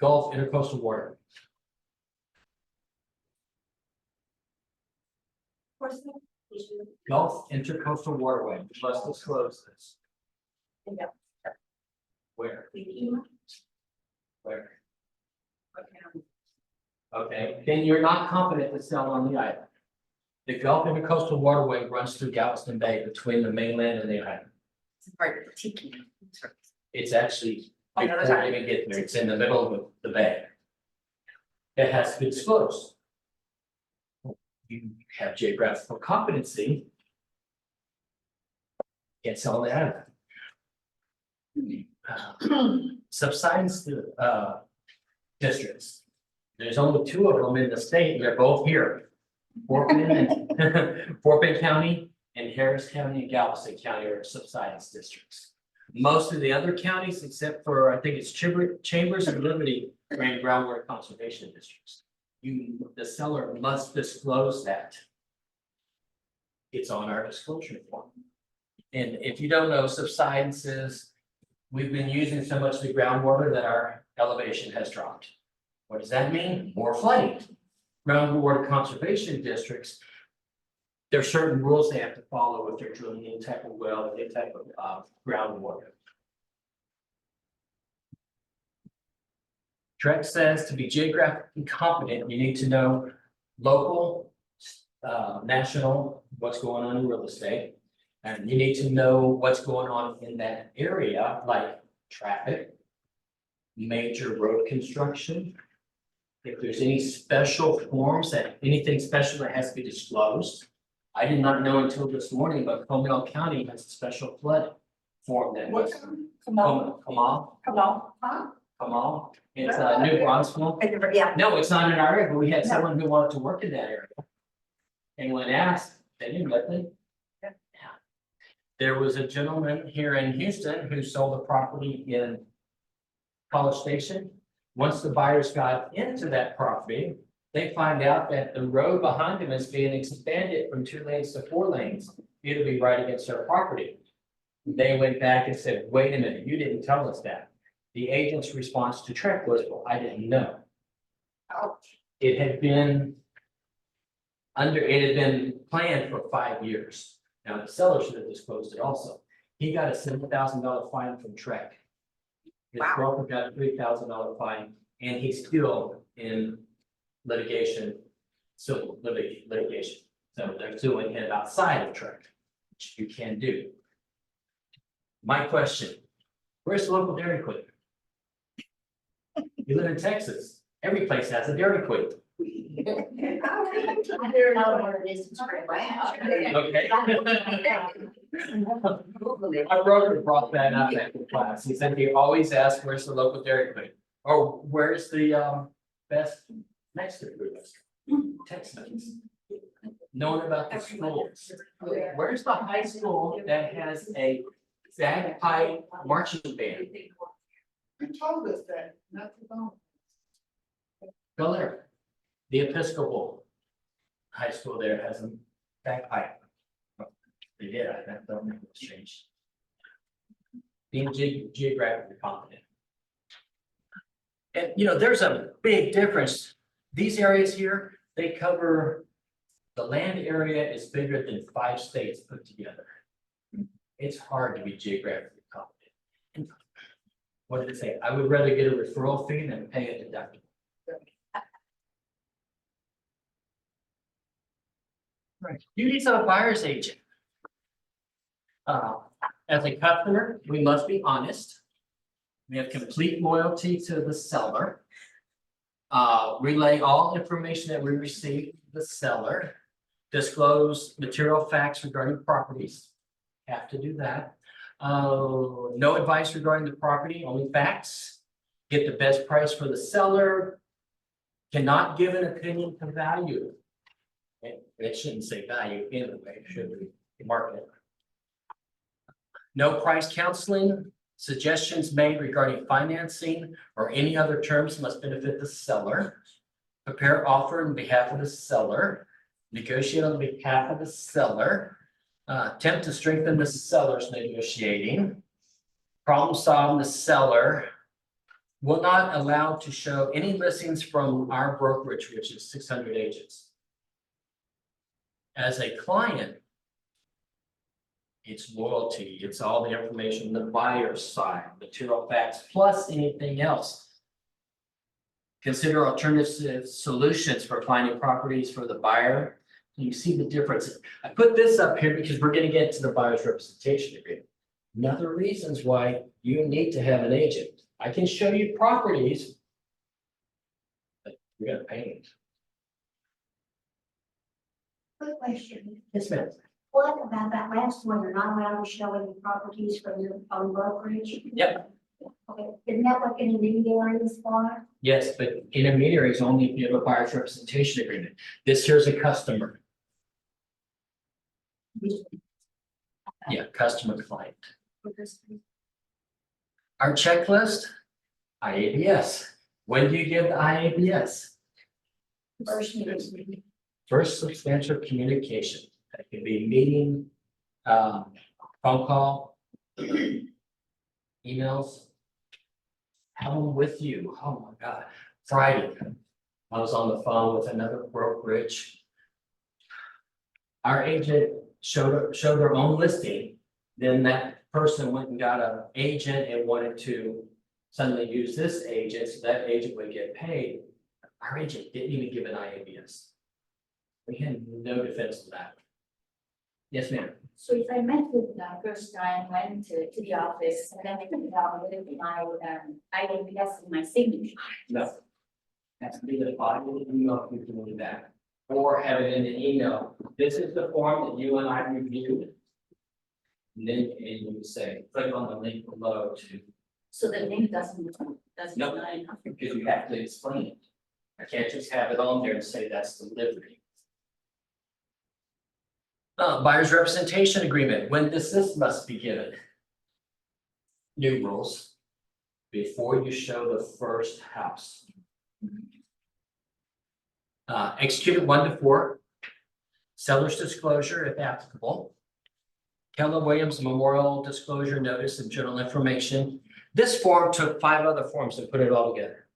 Gulf Intercoastal Water? Gulf Intercoastal Waterway, you must disclose this. Yeah. Where? Where? Okay, then you're not competent to sell on the island. The Gulf Intercoastal Waterway runs through Galveston Bay between the mainland and the island. It's part of the tiki. It's actually, On the other before side. you even get there, it's in the middle of the bay. It has to be disclosed. You have geographical competency. Can't sell the island. Subsidence, districts. There's only 2 of them in the state, and they're both here. Fort Bend and Fort Bend County and Harris County and Galveston County are subsidence districts. Most of the other counties, except for, I think it's Chambers and Liberty, are in groundwater conservation districts. The seller must disclose that. It's on our disclosure form. And if you don't know, subsidences, we've been using so much of the groundwater that our elevation has dropped. What does that mean? More flooding. Groundwater conservation districts, there are certain rules they have to follow if they're drilling any type of well, any type of groundwater. Trek says to be geographically competent, you need to know local, national, what's going on in real estate. And you need to know what's going on in that area, like traffic, major road construction. If there's any special forms anything special that has to be disclosed. I did not know until this morning, but Comal County has a special flood form that was. Comal, it's New Brunswick. Yeah, No, it's not in our area, but we had someone who wanted to work in that area. And when asked, they didn't let them. Yeah. There was a gentleman here in Houston who sold a property in College Station. Once the buyers got into that property, they find out that the road behind them is being expanded from 2 lanes to 4 lanes. It'll be right against their property. They went back and said, wait a minute, you didn't tell us that. The agent's response to Trek was, well, I didn't know. It had been planned for 5 years. Now, the seller should have disclosed it also. He got a $7,000 fine from Trek. His Wow. broker got a $3,000 fine, and he's still in litigation, civil litigation. So they're suing him outside of Trek, which you can do. My question, where's the local Dairy Queen? You live in Texas, every place has a Dairy Queen. I don't know where it is in Spring Branch. Okay. My brother brought that up at the class. He said he always asks, where's the local Dairy Queen? Or where's the best Mexican food? Tex-Mex. Knowing about the schools. Where's the high school that has a bagpipe marching band? You told us that, not too long. Go there. The Episcopal High School there has a bagpipe. They did, I don't know what's changed. Being geographically competent. And, you know, there's a big difference. These areas here, they cover, the land area is bigger than 5 states put together. It's hard to be geographically competent. And what did it say? I would rather get a referral fee than pay a deductible. Right. Duties of a buyer's agent. As a customer, we must be honest. We have complete loyalty to the seller. Relay all information that we receive to the seller. Disclose material facts regarding properties. Have to do that. No advice regarding the property, only facts. Get the best price for the seller. Cannot give an opinion to value. It shouldn't say value in the way, it should be market. No price counseling, suggestions made regarding financing or any other terms must benefit the seller. Prepare offer on behalf of the seller, negotiate on behalf of the seller. Attempt to strengthen the seller's negotiating. Problem solve the seller. Will not allow to show any listings from our brokerage, which is 600 agents. As a client, it's loyalty, it's all the information, the buyer's side, material facts, plus anything else. Consider alternative solutions for finding properties for the buyer. You see the difference. I put this up here because we're gonna get to the buyer's representation agreement. Another reasons why you need to have an agent. I can show you properties, but you're gonna pay it. Quick question, Yes, ma'am. what about that last one, you're not allowed to show any properties from your own brokerage? Yep. Okay, isn't that what intermediaries are? Yes, but intermediaries only if you have a buyer's representation agreement. This here's a customer. Yeah, customer client. Our checklist, IABS. When do you give the IABS? First meeting. First substantial communication. That could be meeting, phone call, emails. Have them with you. Oh my God. Friday, I was on the phone with another brokerage. Our agent showed their own listing. Then that person went and got an agent and wanted to suddenly use this agent, so that agent would get paid. Our agent didn't even give an IABS. We had no defense to that. Yes, ma'am. So if I met with the first guy and went to the office, and then I put down with my, IABS in my signature. No. Has to be the body email if you can do that. Or have it in an email. This is the form that you and I reviewed. And then you say, click on the link below to, So the name doesn't. No. because you have to explain it. I can't just have it on there and say that's the delivery. Buyer's representation agreement, when this must be given. New rules. Before you show the first house. Executed 1 to 4. Seller's disclosure if applicable. Keller Williams Memorial Disclosure Notice of General Information. This form took 5 other forms and put it all together.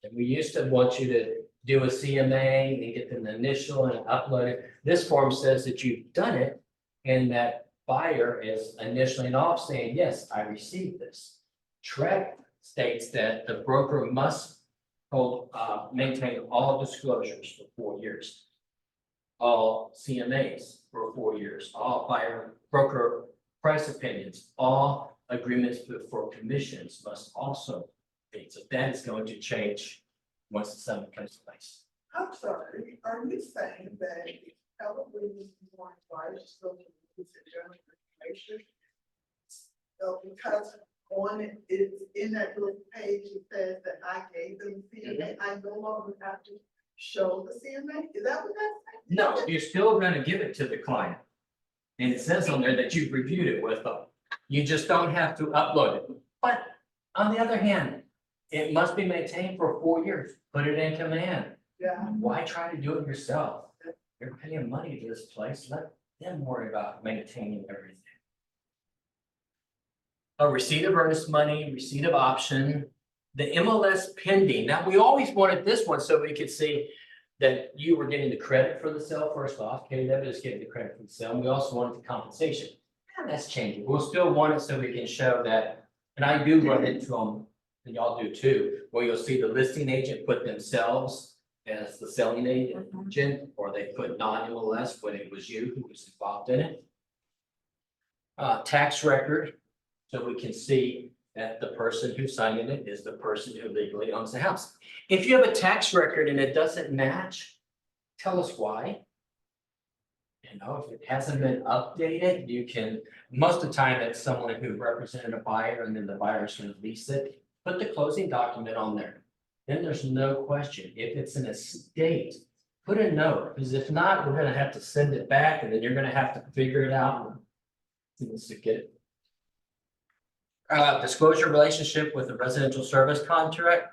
And we used to want you to do a CMA and get an initial and upload it. This form says that you've done it and that buyer is initially and off saying, yes, I received this. TREC states that the broker must maintain all disclosures for 4 years. All CMAs for 4 years, all buyer broker price opinions, all agreements for commissions must also be. So that is going to change once the settlement comes to place. I'm sorry, are you saying that probably more advice so it's a general information? So because on it, it's in that little page, it says that I gave them CMA, I no longer have to show the CMA, is that what that's saying? No, you're still gonna give it to the client. And it says on there that you've reviewed it with them. You just don't have to upload it. But on the other hand, it must be maintained for 4 years. Put it in command. Yeah. Why try to do it yourself? You're paying money to this place. Let them worry about maintaining everything. A receipt of earnest money, receipt of option, the MLS pending. Now, we always wanted this one so we could see that you were getting the credit for the sale first off. KW is getting the credit for the sale. And we also wanted the compensation. And that's changing. We'll still want it so we can show that. And I do run into them, and y'all do too, where you'll see the listing agent put themselves as the selling agent, or they put non-MLS when it was you who was involved in it. Tax record, so we can see that the person who's signing it is the person who legally owns the house. If you have a tax record and it doesn't match, tell us why. You know, if it hasn't been updated, you can, most of the time it's someone who represented a buyer and then the buyer's gonna lease it. Put the closing document on there. Then there's no question. If it's an estate, put a note, because if not, we're gonna have to send it back and then you're gonna have to figure it out. To get it. Disclosure relationship with the residential service contract.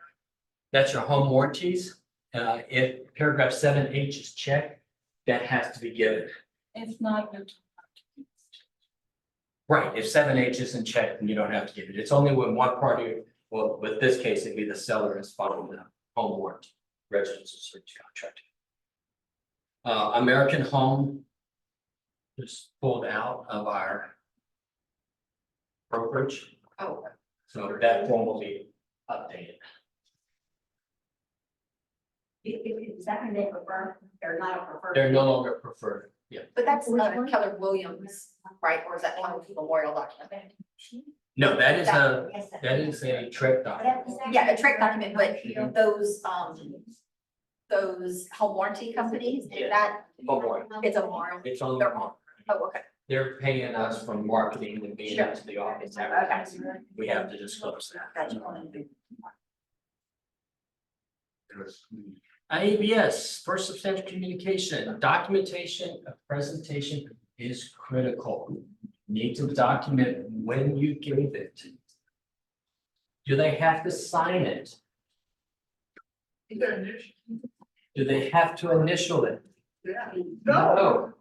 That's your home warranties. If paragraph 7H is checked, that has to be given. If not, Right, if 7H isn't checked, then you don't have to give it. It's only when one party, well, with this case, it'd be the seller is following the home warranty, residential service contract. American Home just pulled out of our brokerage, Oh, so that form will be updated. Is that when they prefer, or not a preferred? They're no longer preferred, yeah. but that's Keller Williams, right? Or is that one of the memorial document? No, that is a, Yes, that is a trip document. Yeah, a trade document, but those home warranty companies, is that, Home warranty. it's a memorial? It's on, They're on. Oh, okay. they're paying us for marketing and being out to the office advertising. We have to disclose that. Gotcha. IABS, first substantial communication, documentation of presentation is critical. Need to document when you gave it. Do they have to sign it? Do they have to initial it? Yeah. No.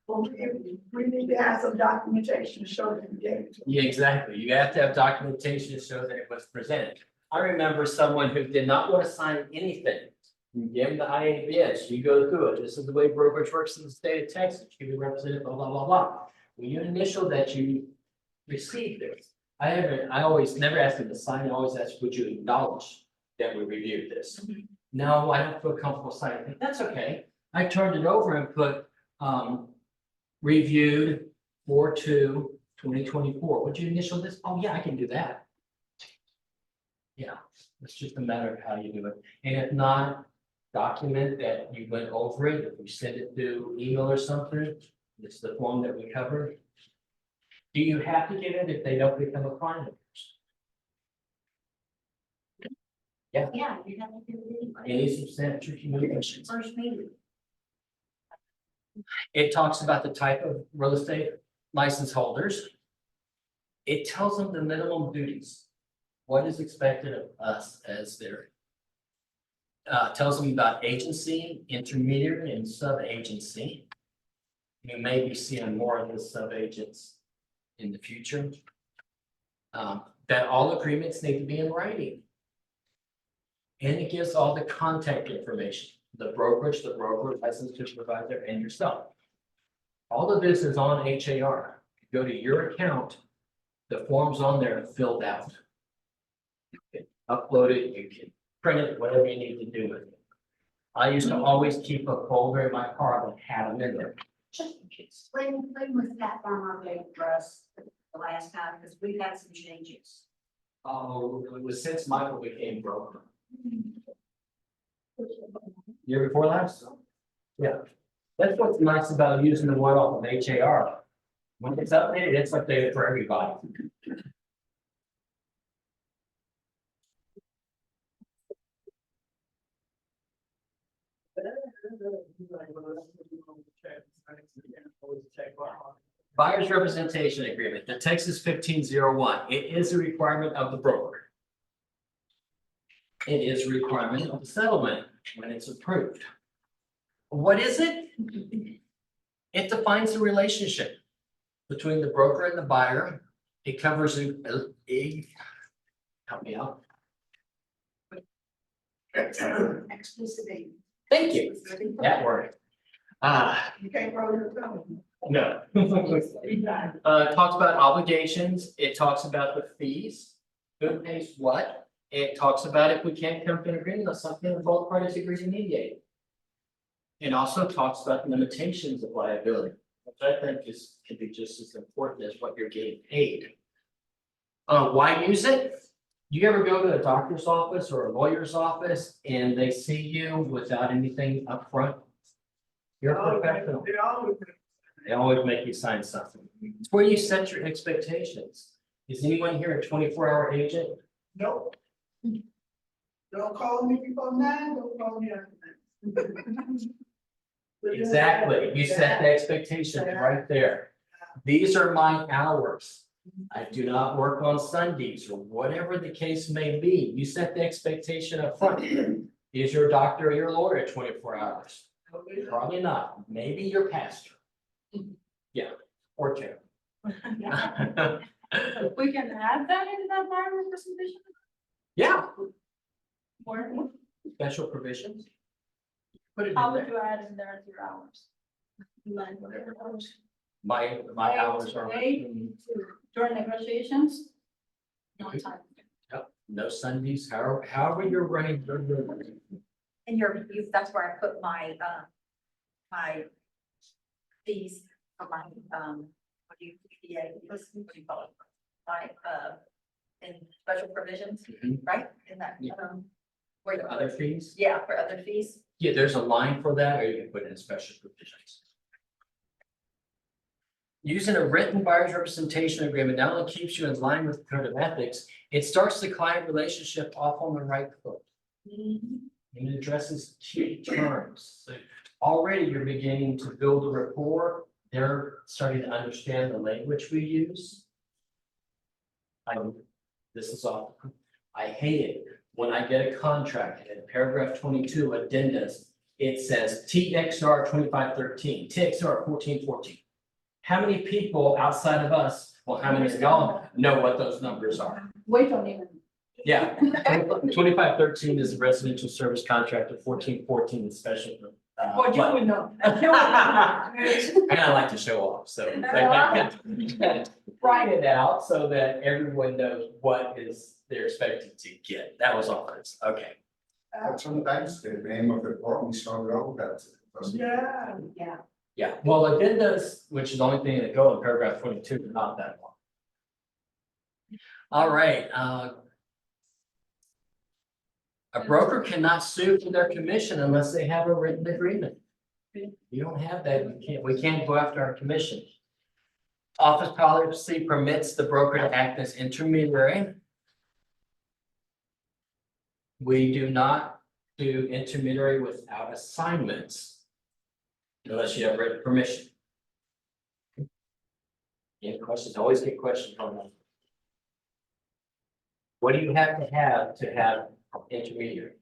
Well, we need to have some documentation to show that you gave it to them. Yeah, exactly. You have to have documentation to show that it was presented. I remember someone who did not want to sign anything. You give them the IABS, you go through it. This is the way brokerage works in the state of Texas. You be represented, blah, blah, blah, blah. When you initial that you received it. I always never ask them to sign, I always ask, would you acknowledge that we reviewed this? No, I don't feel comfortable signing. That's okay. I turned it over and put, reviewed 4/2/2024. Would you initial this? Oh, yeah, I can do that. Yeah, it's just a matter of how you do it. And if not, document that you went over it. If you send it through email or something, it's the form that we covered. Do you have to give it if they don't become a client of yours? Yeah, you have to do it anyway. Any substantial communications? First meeting. It talks about the type of real estate license holders. It tells them the minimum duties. What is expected of us as their. Tells them about agency, intermediary, and sub-agency. You may be seeing more of the sub-agents in the future. that all agreements need to be in writing. And it gives all the contact information, the brokerage, the broker, licensed supervisor, and yourself. All of this is on HAR. Go to your account, the form's on there filled out. You can upload it, you can print it, whatever you need to do with it. I used to always keep a folder in my car that had them in there, just in case. When was that farmer made for us the last time, because we've had some changes. Oh, it was since Michael became broker. Year before last? Yeah. That's what's nice about using the one off of HAR. When it's updated, it's updated for everybody. Buyer's representation agreement, the Texas 1501. It is a requirement of the broker. It is a requirement of the settlement when it's approved. What is it? It defines the relationship between the broker and the buyer. It covers help me out. Exclusivity. Thank you. That word. You can't roll your tongue. No. Talks about obligations. It talks about the fees. Who pays what? It talks about if we can't come to an agreement on something, both parties agree to mediate. It also talks about limitations of liability, which I think can be just as important as what you're getting paid. Why use it? You ever go to a doctor's office or a lawyer's office and they see you without anything up front? You're a professional. They always make you sign something. It's where you set your expectations. Is anyone here a 24-hour agent? Nope. Don't call me before 9, don't call me after 9. Exactly. You set the expectation right there. These are my hours. I do not work on Sundays or whatever the case may be. You set the expectation up front. Is your doctor or your lawyer 24 hours? Probably not. Maybe your pastor. Yeah, or chair. We can add that in the buyer representation. Yeah, Or special provisions. Put it how in would there. you add in there your hours? My hours are. During negotiations? No time. Yep, no Sundays, however you're running. And that's where I put my, my fees for my, what do you call it? My, in special provisions, Mhm. right? In that, Yeah. where you Other fees? yeah, for other fees. Yeah, there's a line for that, or you can put in special provisions. Using a written buyer's representation agreement not only keeps you in line with the code of ethics, it starts the client relationship off on the right foot. And it addresses key terms. So already you're beginning to build a rapport. They're starting to understand the language we use. This is all, I hate it when I get a contract and in paragraph 22 addendas, it says TXR 2513, TXR 1414. How many people outside of us, well, how many of y'all know what those numbers are? We don't even. Yeah, 2513 is a residential service contract, 1414 is special. Well, you would know. And I like to show off, so. Write it out so that everyone knows what they're expected to get. That was all this, okay. Sometimes the name of the form is not wrong, that. Yeah. Yeah. Yeah, well, addendas, which is the only thing that go in paragraph 22, are not that long. All right, a broker cannot sue for their commission unless they have a written agreement. You don't have that, we can't go after our commission. Office policy permits the broker to act as intermediary. We do not do intermediary without assignments. Unless you have written permission. Any questions? Always get questions on that. What do you have to have intermediary?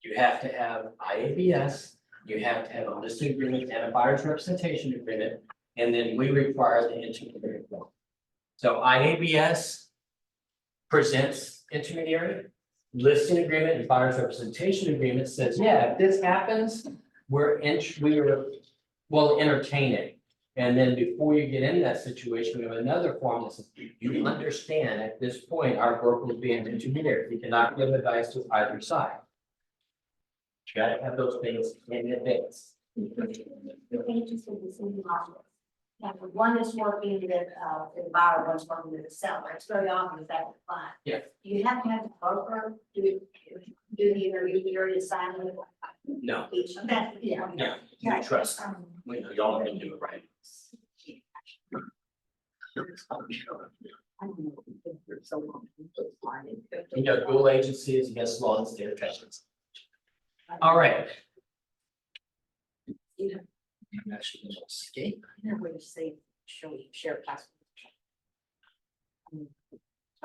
You have to have IABS, You have to have a listing agreement and a buyer's representation agreement, and then we require the intermediary form. So IABS presents intermediary, listing agreement and buyer's representation agreement says, yeah, if this happens, we'll entertain it. And then before you get in that situation, we have another form that says, you understand at this point, our broker will be an intermediary. We cannot give advice to either side. You gotta have those things in advance. The pages of the same model. Now, the one is working with, the buyer, one's working with the seller, it's very obvious that the client. Yeah. You have to have the broker do the intermediary assignment. No, Each, that's, yeah. yeah, you trust. We know y'all can do it right. You know, dual agencies against law and state officials. All right. Escape. Where to say, show, share password.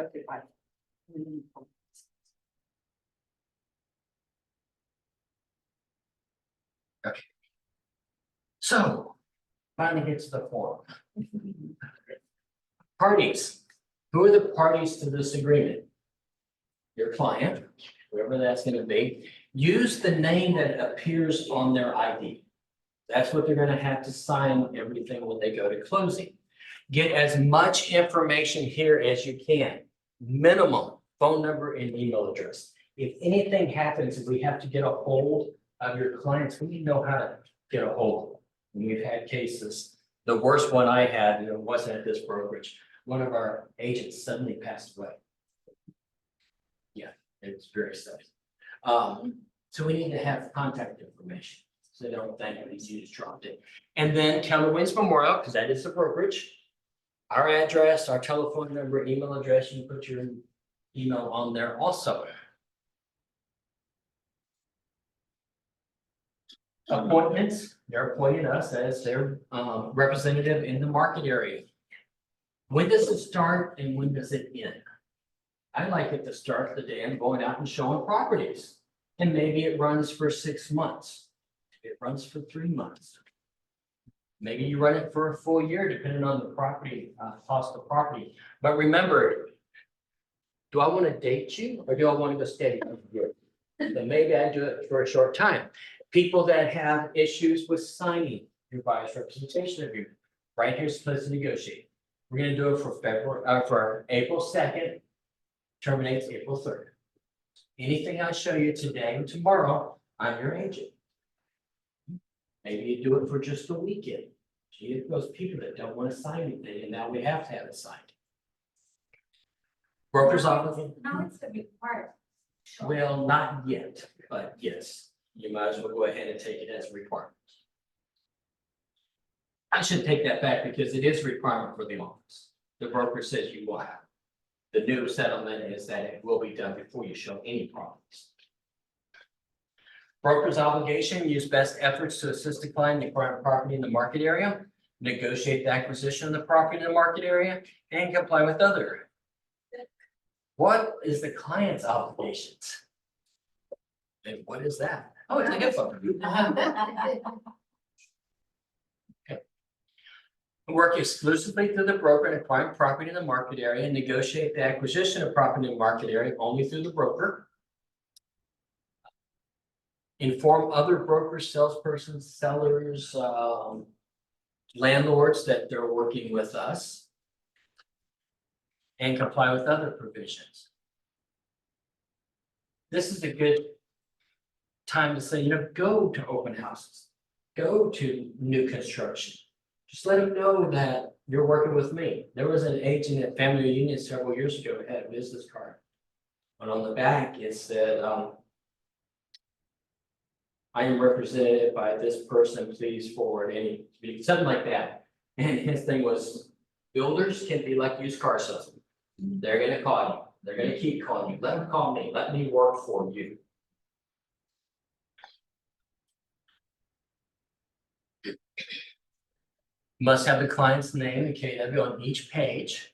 Okay, fine. So, finally get to the form. Parties. Who are the parties to this agreement? Your client, whoever that's gonna be, use the name that appears on their ID. That's what they're gonna have to sign everything when they go to closing. Get as much information here as you can. Minimum phone number and email address. If anything happens, if we have to get a hold of your clients, we know how to get a hold of them. We've had cases. The worst one I had, and it wasn't at this brokerage. One of our agents suddenly passed away. Yeah, it's very sad. So we need to have contact information. So they don't think that you just dropped it. And then Keller Williams Memorial, because that is the brokerage. Our address, our telephone number, email address, you put your email on there also. Appointments, they're appointing us as their representative in the market area. When does it start and when does it end? I like it to start the day I'm going out and showing properties. And maybe it runs for 6 months. It runs for 3 months. Maybe you run it for a full year, depending on the property, cost of property. But remember, do I want to date you or do I want to go steady? Then maybe I do it for a short time. People that have issues with signing your buyer's representation agreement, right here's supposed to negotiate. We're gonna do it for for April 2nd, terminates April 3rd. Anything I show you today and tomorrow, I'm your agent. Maybe you do it for just a weekend. Gee, those people that don't want to sign anything, and now we have to have it signed. Broker's office. Now it's the big part. Well, not yet, but yes, you might as well go ahead and take it as a requirement. I should take that back because it is a requirement for the office. The broker says you will have. The new settlement is that it will be done before you show any properties. Broker's obligation, use best efforts to assist the client in acquiring property in the market area, negotiate the acquisition of the property in the market area, and comply with other. What is the client's obligations? And what is that? Oh, it's a gift from you. Work exclusively through the broker and acquire property in the market area and negotiate the acquisition of property in the market area only through the broker. Inform other brokers, salespersons, sellers, landlords that they're working with us. And comply with other provisions. This is a good time to say, go to open houses, go to new construction. Just let them know that you're working with me. There was an agent at Family Reunion several years ago who had a business card. But on the back, it said, I am represented by this person, please forward any, something like that. And his thing was, builders can be like used car salesmen. They're gonna call you, they're gonna keep calling you, let them call me, let me work for you. Must have the client's name and KW on each page.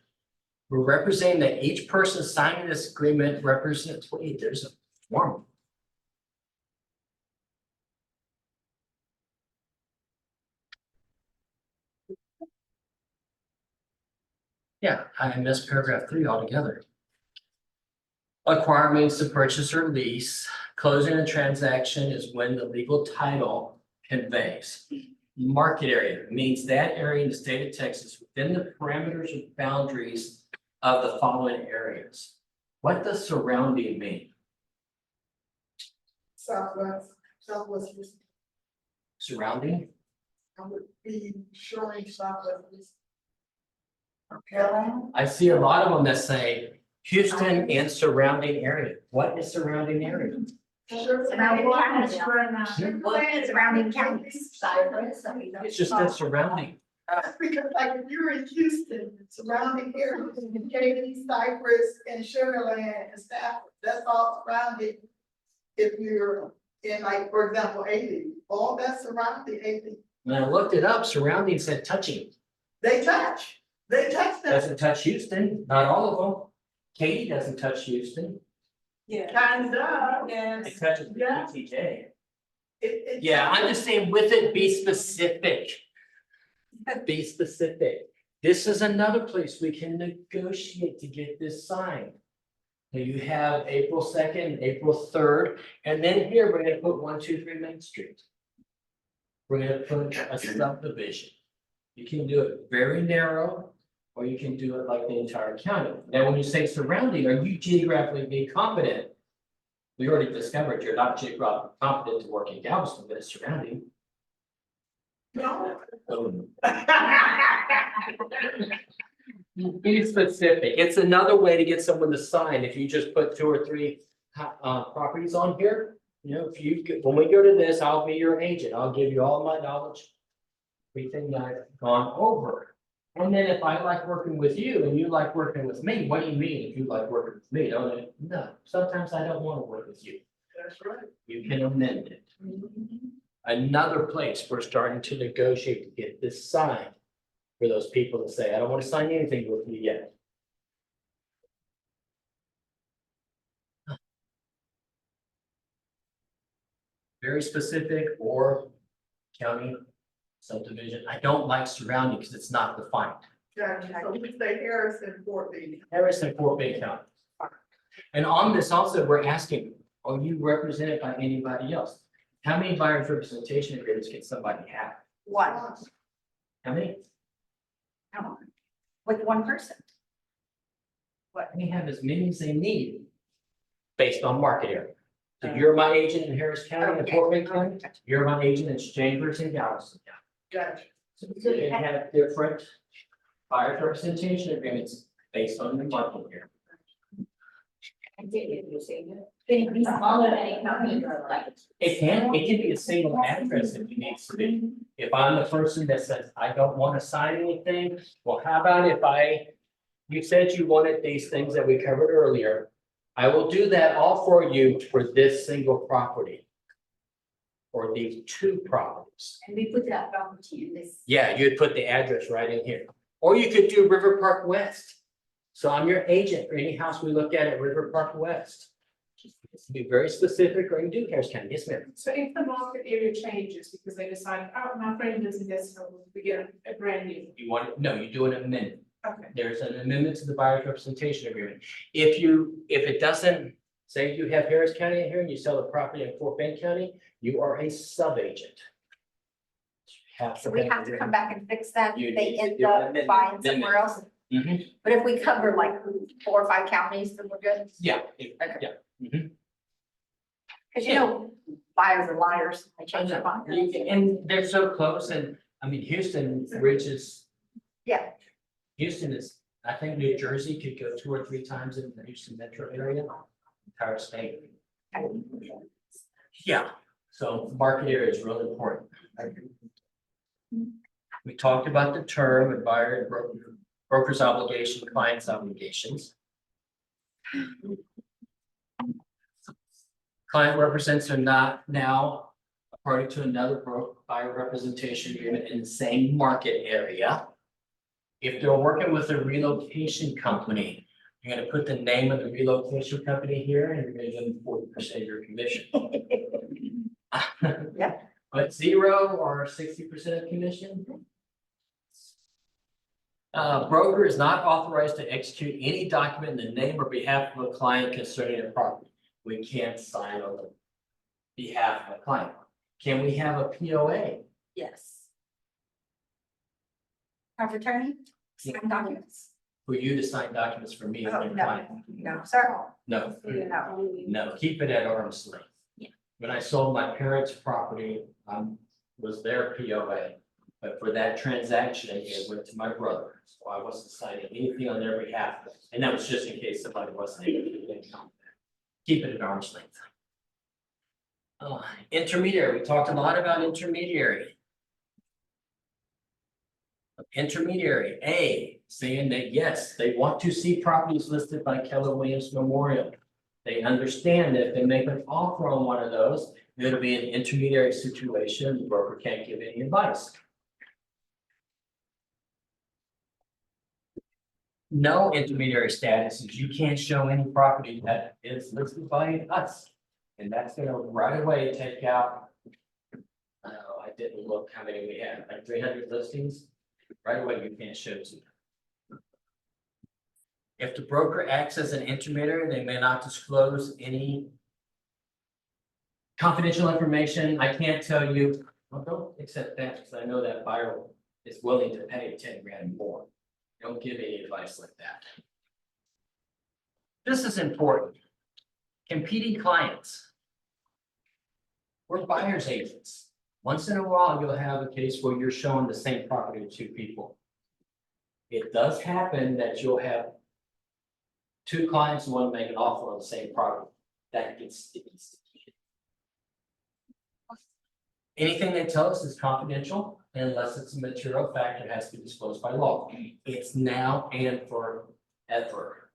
We're representing that each person signing this agreement represents, wait, there's a form. Yeah, I missed paragraph 3 altogether. Acquire means to purchase or lease. Closing a transaction is when the legal title conveys. Market area means that area in the state of Texas within the parameters or boundaries of the following areas. What does surrounding mean? Southwest, Surrounding? I would be showing Southwest. I see a lot of them that say Houston and surrounding area. What is surrounding area? Surrounding counties. Surrounding counties. Cypress, I mean. It's just that surrounding. That's because like if you're in Houston, surrounding areas, Katy, Cypress, and Sugar Land and Stafford, that's all surrounding. If you're in like, for example, 80, all that's surrounding 80, When I looked it up, surrounding said touching. they touch that. Doesn't touch Houston, not all of them. Katy doesn't touch Houston. Yeah. Kind of, It touches the Yeah. PTJ. it. Yeah, I'm just saying with it, be specific. Be specific. This is another place we can negotiate to get this signed. Now you have April 2nd, April 3rd, and then here we're gonna put 123 Main Street. We're gonna put a subdivision. You can do it very narrow, or you can do it like the entire county. Now, when you say surrounding, are you geographically competent? We already discovered you're not geographically competent to work in Galveston, but it's surrounding. No. Be specific. It's another way to get someone to sign. If you just put 2 or 3 properties on here. You know, if you, when we go to this, I'll be your agent. I'll give you all my knowledge. Everything that I've gone over. And then if I like working with you and you like working with me, what do you mean if you like working with me? Don't you? No, sometimes I don't want to work with you. That's right. You can amend it. Another place we're starting to negotiate to get this signed. For those people that say, I don't want to sign anything with you yet. Very specific or county subdivision. I don't like surrounding because it's not defined. Gotcha. So we say Harrison, Fort Lee. Harrison, Fort Bend County. And on this also, we're asking, are you represented by anybody else? How many buyers representation agreements can somebody have? One, How many? come on, with one person. They have as many as they need. Based on market area. So you're my agent in Harris County and Fort Bend County, you're my agent in Chambers and Galveston County. Gotcha. So they have different buyers representation agreements based on the market area. Can it be smaller than a county or like? It can be a single address if it needs to be. If I'm the person that says, I don't want to sign anything, well, how about if you said you wanted these things that we covered earlier. I will do that all for you for this single property. Or these 2 properties. And we put that property in this. Yeah, you'd put the address right in here. Or you could do River Park West. So I'm your agent for any house we look at River Park West. Just be very specific, or you can do Harris County. Yes, ma'am. So if the market area changes because they decide, oh, my friend lives in this, so we get a brand new. You want it? No, you do an amendment. Okay. There's an amendment to the buyer's representation agreement. If it doesn't, say you have Harris County in here and you sell a property in Fort Bend County, you are a sub-agent. So we have to come back and fix that, You if they need to end do an up amendment. buying somewhere else. Mhm. But if we cover like 4 or 5 counties, then we're good. Yeah, Okay. yeah. Mhm. Cause you know, buyers are liars, they change their mind. And they're so close, and I mean, Houston reaches. Yeah. Houston is, I think New Jersey could go 2 or 3 times in the Houston metro area, entire state. Yeah, so market area is really important. We talked about the term and buyer and broker's obligation, client's obligations. Client represents are not now a party to another buyer representation agreement in the same market area. If they're working with a relocation company, you're gonna put the name of the relocation company here and you're gonna give them 40% of your commission. Yeah. But 0 or 60% of commission. Broker is not authorized to execute any document in the name or behalf of a client concerning a property. We can't sign on the behalf of a client. Can we have a POA? Yes. Power of attorney, sign documents? For you to sign documents for me as Oh, a no. client? No, sir. No, No. no, keep it at arm's length. Yeah. When I sold my parents' property, was their POA. But for that transaction, it went to my brother, so I wasn't signing anything on their behalf, and that was just in case somebody wasn't able to get it. Keep it at arm's length. Intermediary, we talked a lot about intermediary. Intermediary, A, saying that yes, they want to see properties listed by Keller Williams Memorial. They understand that if they make an offer on one of those, it'll be an intermediary situation, the broker can't give any advice. No intermediary status is you can't show any property that is listed by us. And that's gonna right away take out. I didn't look how many we have, like 300 listings, right away you can't show to them. If the broker acts as an intermediary, they may not disclose any confidential information. I can't tell you, well, don't accept that because I know that buyer is willing to pay 10 grand more. Don't give any advice like that. This is important. Competing clients. We're buyer's agents. Once in a while, you'll have a case where you're showing the same property to two people. It does happen that you'll have two clients who want to make an offer on the same property. That gets sticky. Anything they tell us is confidential unless it's a material fact that has to be disclosed by law. It's now and forever.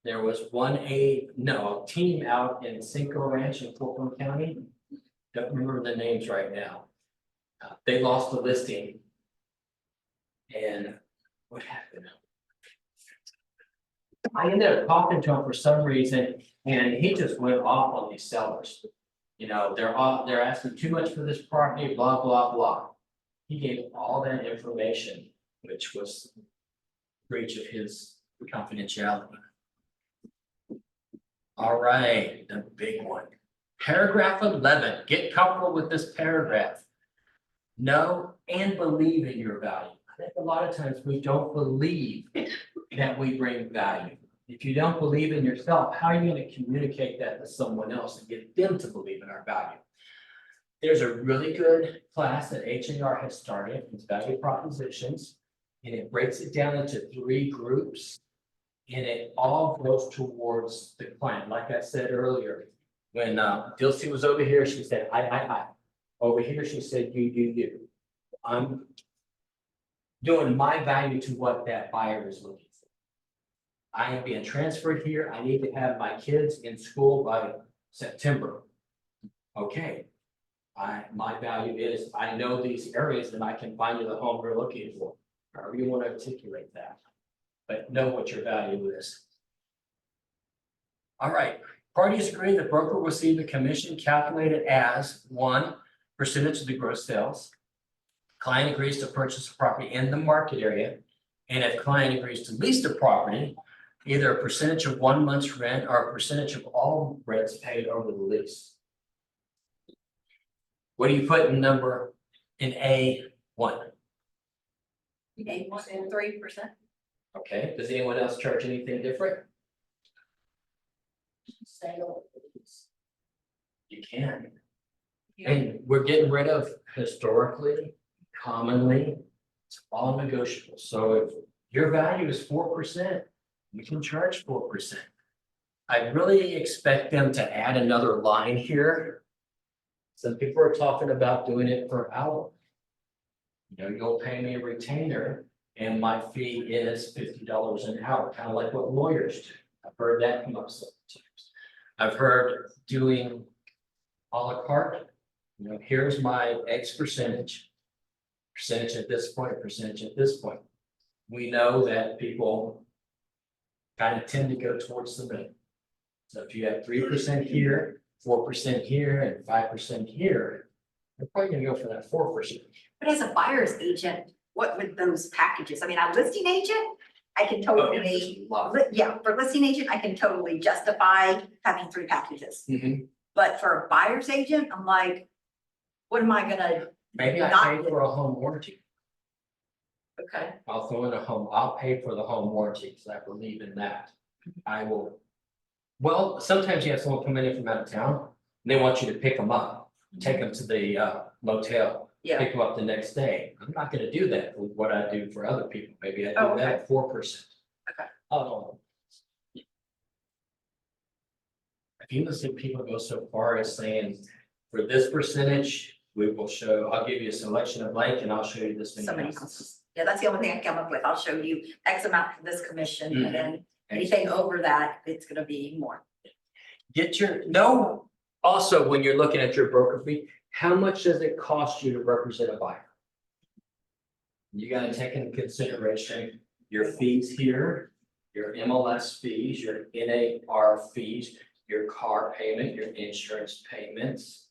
There was a team out in Cinco Ranch in Corcoran County. Don't remember the names right now. They lost the listing. And what happened? I ended up talking to him for some reason and he just went off on these sellers. You know, they're asking too much for this property, blah, blah, blah. He gave all that information, which was breach of his confidentiality. All right, the big one. Paragraph 11, get comfortable with this paragraph. Know and believe in your value. I think a lot of times we don't believe that we bring value. If you don't believe in yourself, how are you going to communicate that to someone else and get them to believe in our value? There's a really good class that HAR has started, it's value propositions, and it breaks it down into 3 groups. And it all goes towards the client. Like I said earlier, when Dilsey was over here, she said, I. Over here, she said, you. I'm doing my value to what that buyer is looking for. I am being transferred here. I need to have my kids in school by September. Okay. My value is, I know these areas and I can find you the home you're looking for. However you want to articulate that, but know what your value is. All right, parties agree the broker will receive the commission calculated as 1% of the gross sales. Client agrees to purchase a property in the market area. And if client agrees to lease the property, either a percentage of 1 month's rent or a percentage of all rents paid over the lease. What do you put in number in A1? 3%. Okay, does anyone else charge anything different? You can. And we're getting rid of historically, commonly, it's all negotiable. So if your value is 4%, you can charge 4%. I really expect them to add another line here. Some people are talking about doing it per hour. You know, you'll pay me a retainer and my fee is $50 an hour, kind of like what lawyers do. I've heard that come up sometimes. I've heard doing a la carte. You know, here's my X percentage at this point, percentage at this point. We know that people kind of tend to go towards the middle. So if you have 3% here, 4% here, and 5% here, you're probably gonna go for that 4%. But as a buyer's agent, what would those packages, I mean, a listing agent, I can Oh, totally. there's a lot. Yeah, for listing agent, I can totally justify having 3 packages, Mhm. but for a buyer's agent, I'm like, what am I gonna, Maybe I Not- pay for a home warranty. okay, I'll throw in a home, I'll pay for the home warranty, because I believe in that. I will. Well, sometimes you have someone come in from out of town, and they want you to pick them up, take them to the motel. yeah, Pick them up the next day. I'm not gonna do that with what I do for other people. Maybe I Oh, do that at 4%. Okay. I've even seen people go so far as saying, for this percentage, we will show, I'll give you a selection of blank and I'll show you this many somebody houses. else's. Yeah, that's the only thing I come up with, I'll show you X amount for this commission, Mhm. and then anything over that, it's gonna be more. Get your, no, also, when you're looking at your broker fee, how much does it cost you to represent a buyer? You gotta take into consideration your fees here, your MLS fees, your NAR fees, your car payment, your insurance payments,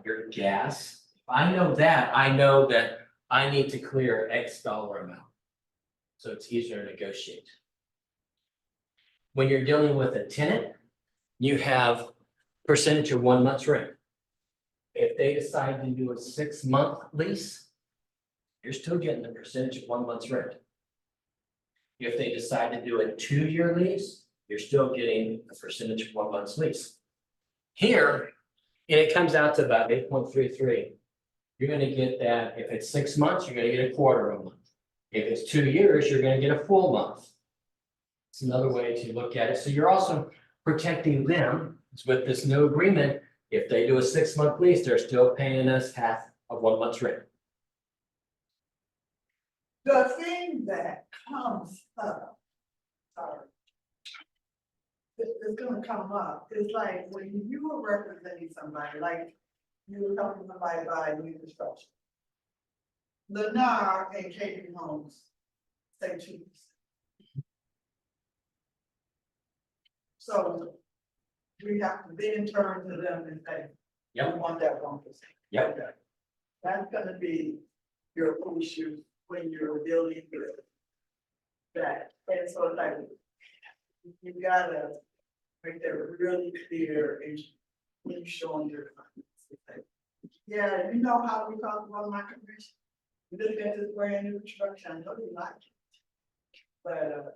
your gas. If I know that, I know that I need to clear X dollar amount. So it's easier to negotiate. When you're dealing with a tenant, you have percentage of 1 month's rent. If they decide to do a 6-month lease, you're still getting the percentage of 1 month's rent. If they decide to do a 2-year lease, you're still getting a percentage of 1 month's lease. Here, and it comes out to about 8.33. You're gonna get that, if it's 6 months, you're gonna get a quarter of a month. If it's 2 years, you're gonna get a full month. It's another way to look at it. So you're also protecting them with this new agreement. If they do a 6-month lease, they're still paying us half of 1 month's rent. The thing that comes up, sorry. It's gonna come up, it's like when you are representing somebody, like you were helping somebody buy a new construction. Lennar and Katie Homes, say 2%. So we have to then turn to them and say, we Yep. want that 1%. Yep. Okay. That's gonna be your issue when you're dealing with that, and so like. You gotta make that really clear and when you show them your comments. It's like, yeah, you know how we talk about my commission? You look at this brand new construction, I know you like it. But,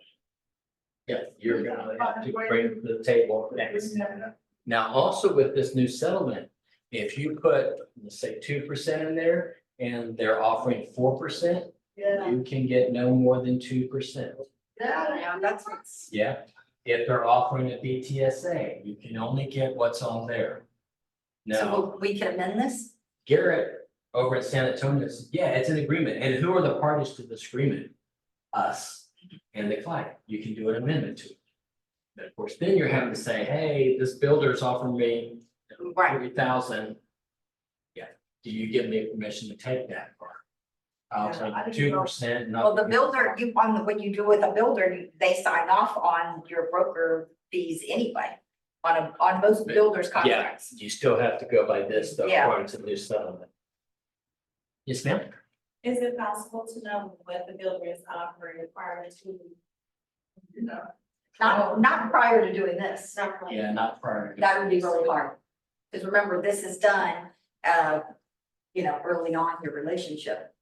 Yeah, you're gonna have to bring to the table next. Now, also with this new settlement, if you put, let's say, 2% in there and they're offering 4%, yeah, you can get no more than 2%. yeah, Yeah, that's what's. Yeah, if they're offering a BTSA, you can only get what's on there. Now, So we can amend this? Garrett over at San Antonio says, yeah, it's an agreement. And who are the parties to this agreement? Us and the client. You can do an amendment to it. But of course, then you're having to say, hey, this builder's offering me Right. 3,000. Yeah, do you give me permission to take that part? I'll Yeah, I take didn't know. 2%. Well, the builder, you, when you do with a builder, they sign off on your broker fees anyway. On most builders' Yeah, contracts. you still have to go by this, though, Yeah. according to the new settlement. Yes, ma'am? Is it possible to know what the builder is offering prior to? Not prior to doing this. Yeah, not prior. That would be really hard. Because remember, this is done, early on in your relationship.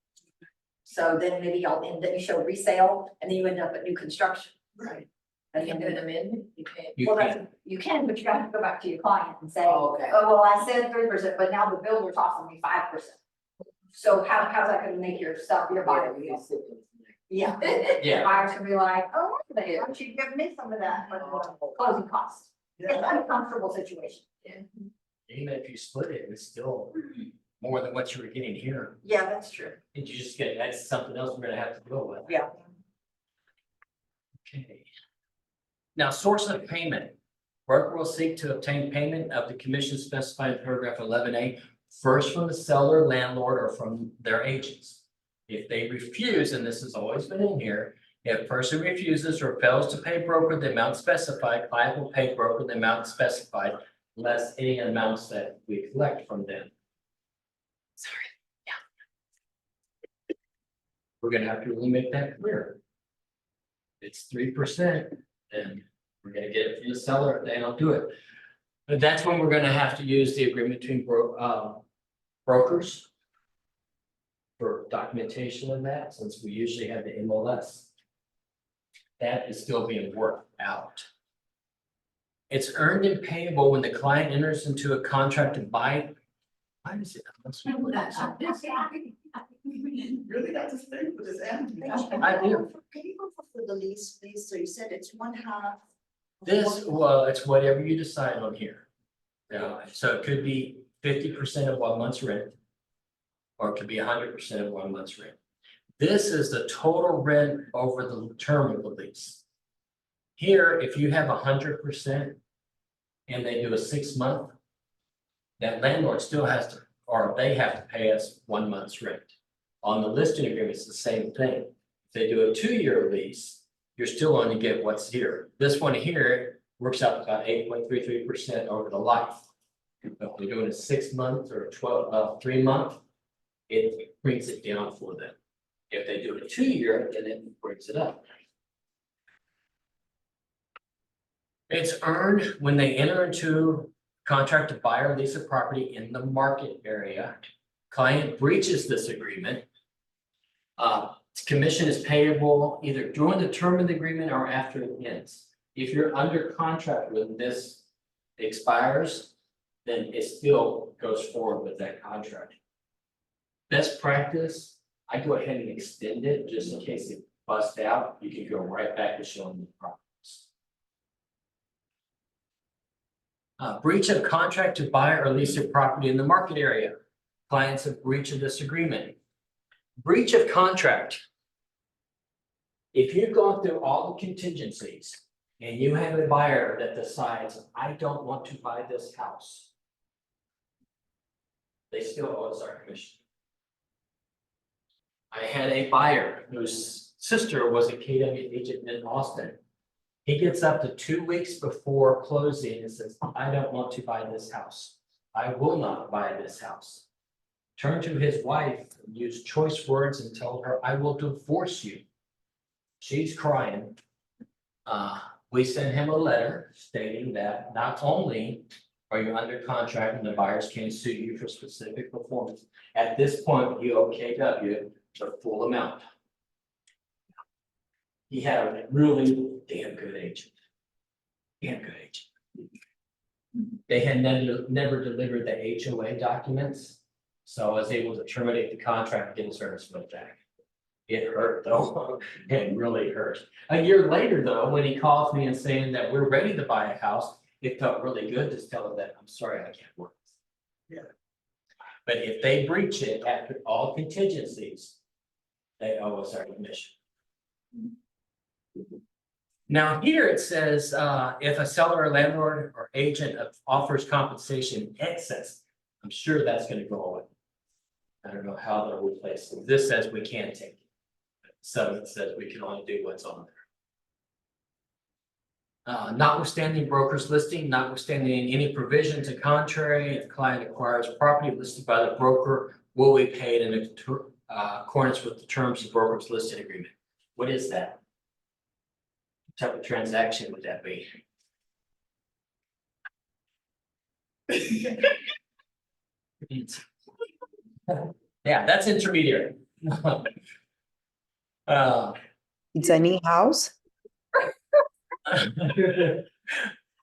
So then maybe then you show resale and then you end up at new construction. right. And You can do then, an amendment, you can't. You well, can, you can, but you have to go back to your client and say, Oh, okay. oh, well, I said 3%, but now the builder's offering me 5%. So how's that gonna make your buyer feel? Yeah. Yeah. The buyer's gonna be like, oh, wait a minute, why don't you give me some of that for the closing costs? It's an uncomfortable situation. even if you split it, it's still more than what you were getting here. Yeah, that's true. And you just get, that's something else we're gonna have to deal with. Yeah. Okay. Now, source of payment. Broker will seek to obtain payment of the commission specified in paragraph 11A, first from the seller, landlord, or from their agents. If they refuse, and this has always been in here, if person refuses or fails to pay broker the amount specified, client will pay broker the amount specified, less any amounts that we collect from them. Sorry, we're gonna have to really make that clear. It's 3%, and we're gonna get it from the seller if they don't do it. But that's when we're gonna have to use the agreement between brokers for documentation of that, since we usually have the MLS. That is still being worked out. It's earned and payable when the client enters into a contract to buy. Why is it? You really got to stay with this animal. I do. Can you go for the lease, please? So you said it's one half. This, well, it's whatever you decide on here. Yeah, so it could be 50% of 1 month's rent. Or it could be 100% of 1 month's rent. This is the total rent over the term of the lease. Here, if you have 100% and they do a 6-month, that landlord still has to, or they have to pay us 1 month's rent. On the listing agreement, it's the same thing. If they do a 2-year lease, you're still going to get what's here. This one here works out to about 8.33% over the life. If they're doing a 6-month or 3-month, it brings it down for them. If they do a 2-year, then it brings it up. It's earned when they enter into contract to buy or lease a property in the market area. Client breaches this agreement. Commission is payable either during the term of the agreement or after it ends. If you're under contract when this expires, then it still goes forward with that contract. Best practice, I go ahead and extend it just in case it busts out. You can go right back to showing the properties. Breach of contract to buy or lease a property in the market area. Clients have breach of this agreement. Breach of contract. If you've gone through all the contingencies and you have a buyer that decides, I don't want to buy this house, they still owe us our commission. I had a buyer whose sister was a KW agent in Austin. He gets up to 2 weeks before closing and says, I don't want to buy this house. I will not buy this house. Turn to his wife, use choice words and tell her, I will divorce you. She's crying. We sent him a letter stating that not only are you under contract and the buyers can sue you for specific performance, at this point, you owe KW the full amount. He had a really damn good agent. Damn good agent. They had never delivered the HOA documents, so I was able to terminate the contract and get his earnest money back. It hurt though, it really hurt. A year later though, when he calls me and saying that we're ready to buy a house, it felt really good to tell him that, I'm sorry, I can't work. Yeah. But if they breach it after all contingencies, they owe us our commission. Now here it says, if a seller or landlord or agent offers compensation in excess, I'm sure that's gonna go away. I don't know how they'll replace it. This says we can't take it. So it says we can only do what's on there. Notwithstanding broker's listing, notwithstanding any provision to contrary, if client acquires property listed by the broker, will be paid in accordance with the terms of broker's listing agreement. What is that? What type of transaction would that be? Yeah, that's intermediary. It's an in-house?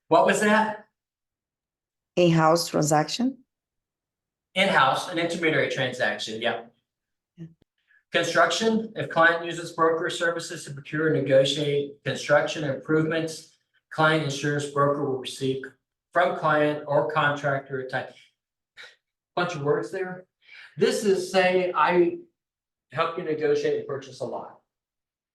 What was that? In-house transaction? In-house, an intermediary transaction, yeah. Construction, if client uses broker services to procure and negotiate construction improvements, client ensures broker will receive from client or contractor a type. Bunch of words there. This is saying I help you negotiate and purchase a lot.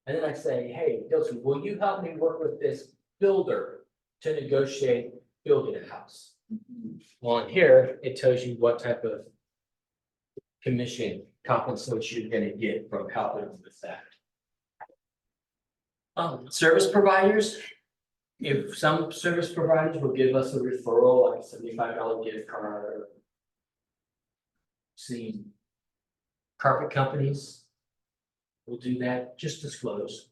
And then I say, hey, Dilson, will you help me work with this builder to negotiate building a house? Well, in here, it tells you what type of commission compensation you're gonna get from helping with that. Service providers, if some service providers will give us a referral, like $75 gift card. Seen carpet companies, we'll do that, just disclose.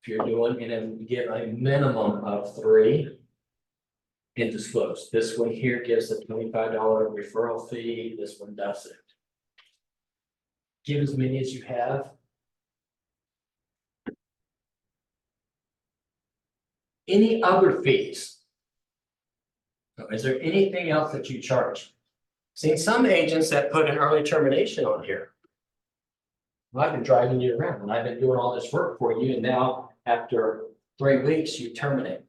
If you're doing, and then you give a minimum of 3. And disclose. This one here gives a $25 referral fee, this one doesn't. Give as many as you have. Any other fees? So is there anything else that you charge? Seen some agents that put an early termination on here. Well, I've been driving you around and I've been doing all this work for you, and now after 3 weeks, you terminate.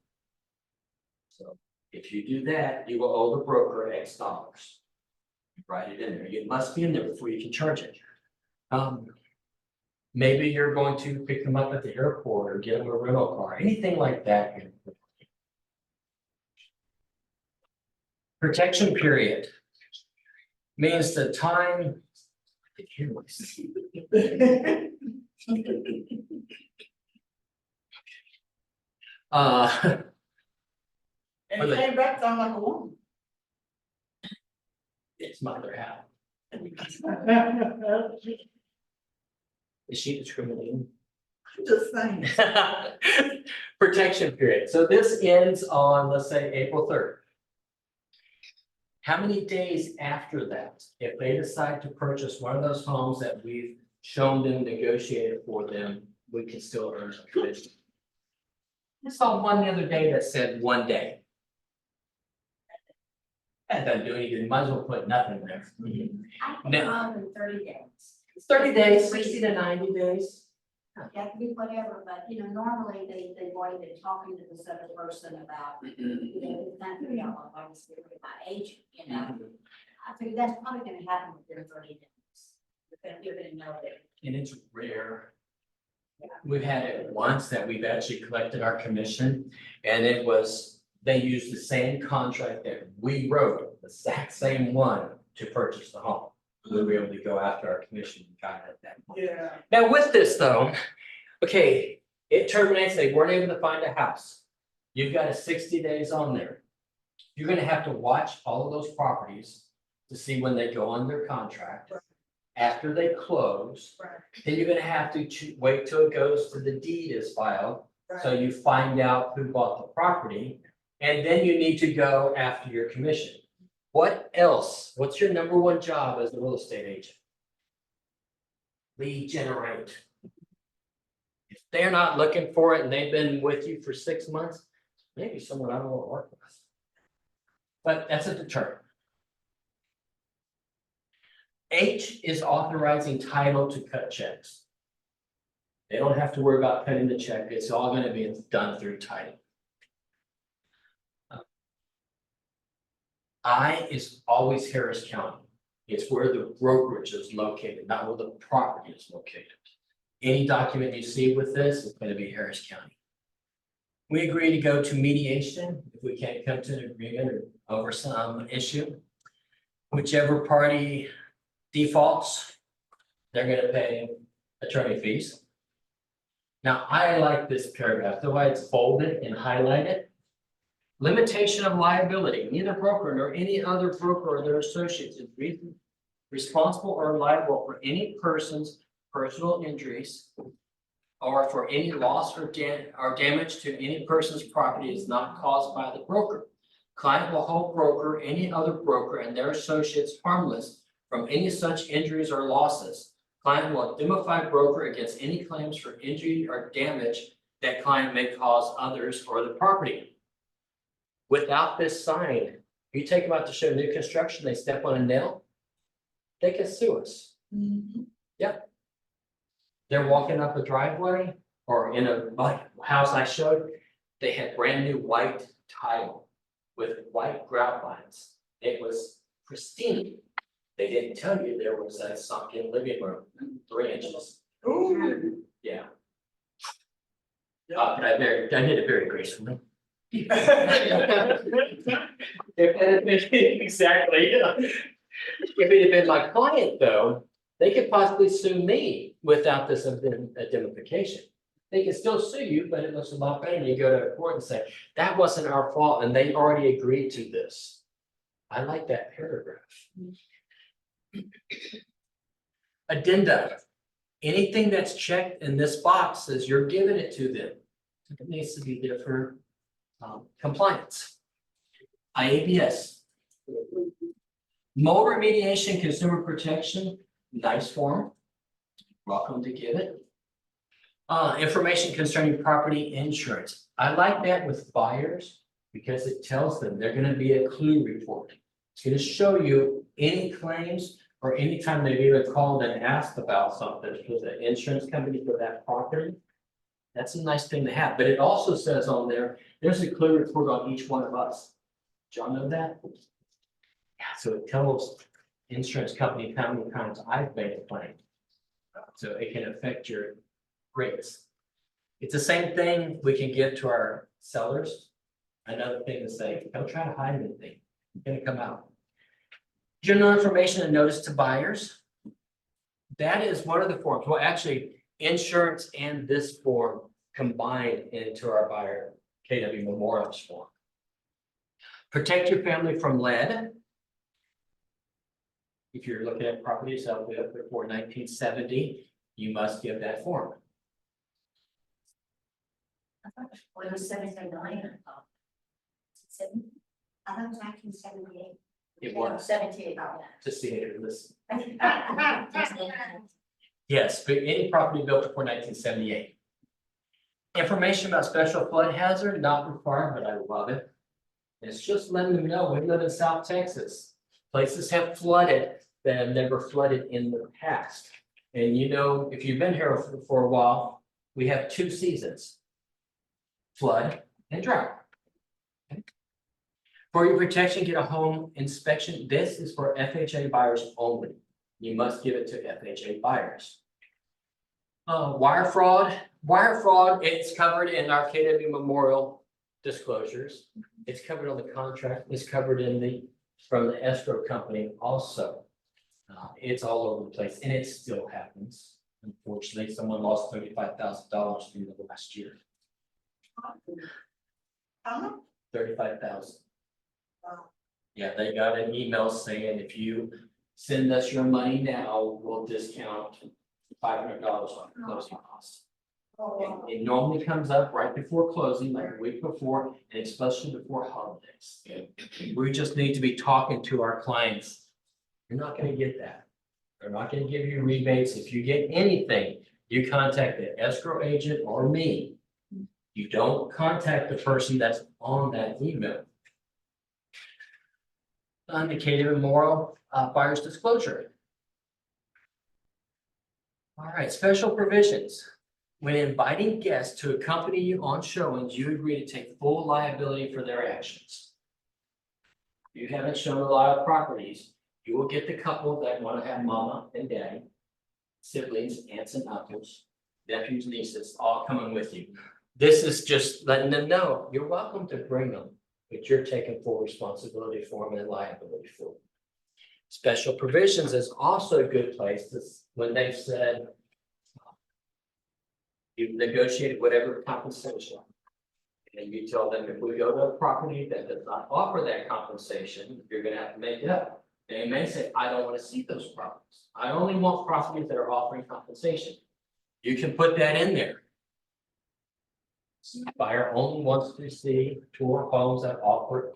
So if you do that, you will owe the broker X dollars. Write it in there. It must be in there before you can charge it. Maybe you're going to pick them up at the airport or get them a rental car, anything like that. Protection period means the time. And it came back sound like a woman. It's my other half. Is she discriminating? Just saying. Protection period. So this ends on, let's say, April 3rd. How many days after that, if they decide to purchase one of those homes that we've shown them, negotiated for them, we can still earn a commission? I saw one the other day that said 1 day. That doesn't do anything. Might as well put nothing there. I think Now- more than 30 days. It's 30 days, 60 to 90 days. It can be whatever, but normally they've already been talking to this other person about, it's not gonna be all obviously with my agent, I figure that's probably gonna happen within 30 days. You're gonna know it. And it's rare. We've had it once that we've actually collected our commission, and it was, they used the same contract that we wrote, the exact same one to purchase the home. We were able to go after our commission and got it at that point. Yeah. Now with this though, okay, it terminates, they weren't able to find a house. You've got a 60 days on there. You're gonna have to watch all of those properties to see when they go on their contract. After they close, Right. then you're gonna have to wait till it goes to the deed is filed. So you find out who bought the property, and then you need to go after your commission. What else? What's your number one job as a real estate agent? Lead generate. If they're not looking for it and they've been with you for 6 months, maybe someone I don't want to work with. But that's a deterrent. H is authorizing title to cut checks. They don't have to worry about cutting the check. It's all going to be done through title. I is always Harris County. It's where the brokerage is located, not where the property is located. Any document you see with this is going to be Harris County. We agree to go to mediation if we can't come to an agreement or over some issue. Whichever party defaults, they're going to pay attorney fees. Now, I like this paragraph, the way it's bolded and highlighted. Limitation of liability, neither broker nor any other broker or their associates is responsible or liable for any person's personal injuries or for any loss or damage to any person's property is not caused by the broker. Client will hold broker, any other broker and their associates harmless from any such injuries or losses. Client will indemnify broker against any claims for injury or damage that client may cause others or the property. Without this sign, you take them out to show new construction, they step on a nail, they can sue us. Yep. They're walking up a driveway or in a house I showed, they had brand new white tile with white grout lines. It was pristine. They didn't tell you there was a sunken living room, 3 inches. Ooh. Yeah. But I did it very gracefully. If it had been exactly, if it had been my client though, they could possibly sue me without this indemnification. They can still sue you, but it looks a lot better. You go to court and say, that wasn't our fault and they already agreed to this. I like that paragraph. Addenda. Anything that's checked in this box says you're giving it to them. It needs to be there for compliance. IABS. Mold remediation, consumer protection, nice form. Welcome to give it. Information concerning property insurance. I like that with buyers because it tells them they're gonna be a clue report. It's gonna show you any claims or anytime they've even called and asked about something for the insurance company for that property. That's a nice thing to have, but it also says on there, there's a clue report on each one of us. Did y'all know that? Yeah, so it tells insurance company how many times I've made a claim. So it can affect your rates. It's the same thing we can give to our sellers. Another thing to say, don't try to hide anything, it's gonna come out. General information and notice to buyers. That is one of the forms, well, actually, insurance and this form combined into our buyer KW Memorials form. Protect your family from lead. If you're looking at properties out there before 1970, you must give that form. Well, it was 79, I thought. I thought it was 1978. It was 78. to see it or listen. Oh. Yes, but any property built before 1978. Information about special flood hazard, not required, but I love it. It's just letting them know, we live in South Texas. Places have flooded that have never flooded in the past. And you know, if you've been here for a while, we have 2 seasons. Flood and drought. Okay. For your protection, get a home inspection. This is for FHA buyers only. You must give it to FHA buyers. Wire fraud, it's covered in our KW Memorial disclosures. It's covered on the contract, it's covered in from the escrow company also. It's all over the place and it still happens. Unfortunately, someone lost $35,000 through the last year. How much? 35,000. Wow. Yeah, they got an email saying if you send us your money now, we'll discount $500 on your closing costs. Oh, wow. It normally comes up right before closing, like a week before, and especially before holidays. We just need to be talking to our clients. You're not gonna get that. They're not gonna give you rebates. If you get anything, you contact the escrow agent or me. You don't contact the person that's on that email. Indicated immoral buyer's disclosure. All right, special provisions. When inviting guests to accompany you on showings, you agree to take full liability for their actions. You haven't shown a lot of properties, you will get the couple that want to have mama and daddy, siblings, aunts and uncles, nephews, nieces, all coming with you. This is just letting them know, you're welcome to bring them, but you're taking full responsibility for them and liability for them. Special provisions is also a good place to, when they've said, you've negotiated whatever compensation. And you tell them if we go to a property that does not offer that compensation, you're gonna have to make it up. They may say, I don't wanna see those properties. I only want properties that are offering compensation. You can put that in there. Buyer only wants to see tour homes that offer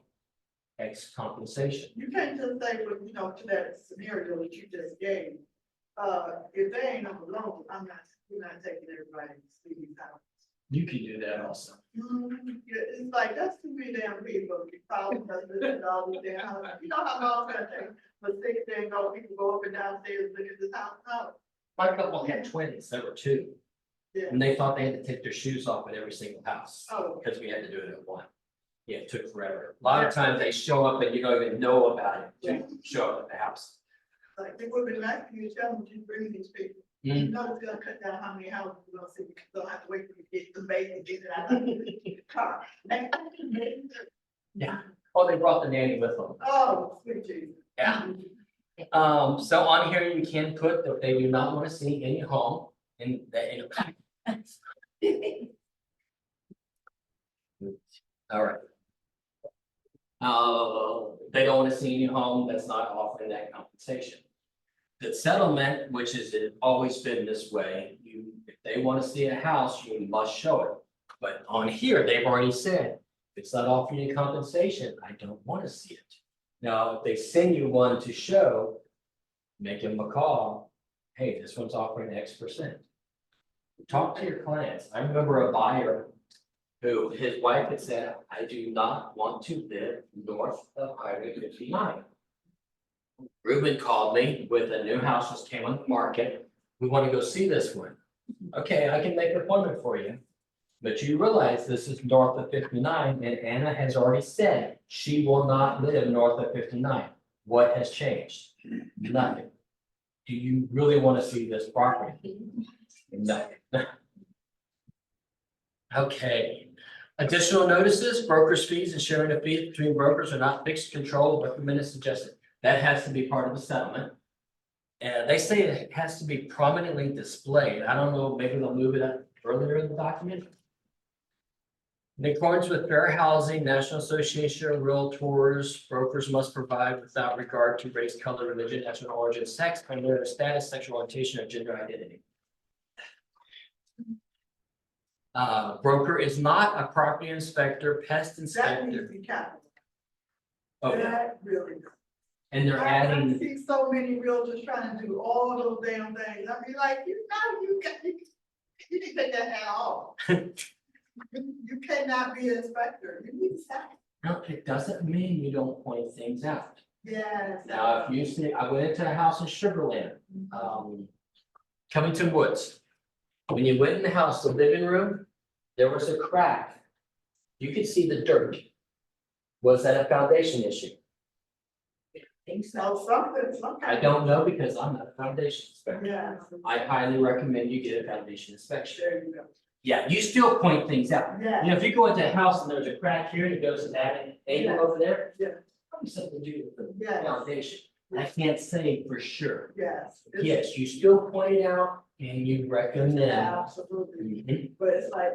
X compensation. You can't just say, well, you know, to that scenario that you just gave. If they ain't on the loan, we're not taking everybody to see these houses. You can do that also. Yeah, it's like, that's too many damn people, you probably doesn't all these damn houses. You know how long it's gonna take for 6 days, people go up and downstairs, look at this house, no. My couple had twins, there were 2, Yeah. and they thought they had to take their shoes off at every single house. Oh. Because we had to do it at one. Yeah, it took forever. A lot of times they show up and you don't even know about it to show up at the house. Like, it would be nice if you tell them to bring these people. You know, it's gonna cut down how many houses you're gonna see, because you don't have to wait for you to get the bait and get it out of the car. Yeah. Oh, they brought the nanny with them. Oh, sweet Jesus. Yeah. So on here, you can put that they do not want to see any home in the. All right. They don't want to see any home that's not offering that compensation. The settlement, which has always been this way, if they want to see a house, you must show it. But on here, they've already said, if it's not offering you compensation, I don't want to see it. Now, if they send you one to show, make them a call. Hey, this one's offering X%. Talk to your clients. I remember a buyer who his wife had said, I do not want to live north of Highway 59. Ruben called me with a new house just came on the market. We want to go see this one. Okay, I can make an appointment for you. But you realize this is north of 59 and Anna has already said she will not live north of 59. What has changed? Nothing. Do you really want to see this property? No. Okay. Additional notices, brokers' fees and sharing of fees between brokers are not fixed, controlled, recommended, suggested. That has to be part of the settlement. And they say it has to be prominently displayed. I don't know, maybe they'll move it up earlier in the document. In accordance with Fair Housing, National Association of Realtors, brokers must provide without regard to race, color, religion, national origin, sex, primary status, sexual orientation, or gender identity. Broker is not a property inspector, pest That needs inspector. to be capital. Oh, yeah. That really. And they're I adding, see so many realtors trying to do all those damn things. I mean, like, you know, you need to take that hat off. You cannot be an inspector. You need to stop. no, it doesn't mean you don't point things out. Yes. Now, if you see, I went into a house in Sugarland, Covington Woods. When you went in the house, the living room, there was a crack. You could see the dirt. Was that a foundation issue? So something. I don't know because I'm not a foundation inspector. Yeah. I highly recommend you get a foundation inspection. There you go. Yeah, you still point things out. Yeah. You know, if you go into a house and there's a crack here and it goes to that angle over there. Yeah. Probably something to do with the Yes. foundation. I can't say for sure. Yes. Yes, you still point it out and you recommend. Absolutely. Mhm. But it's like,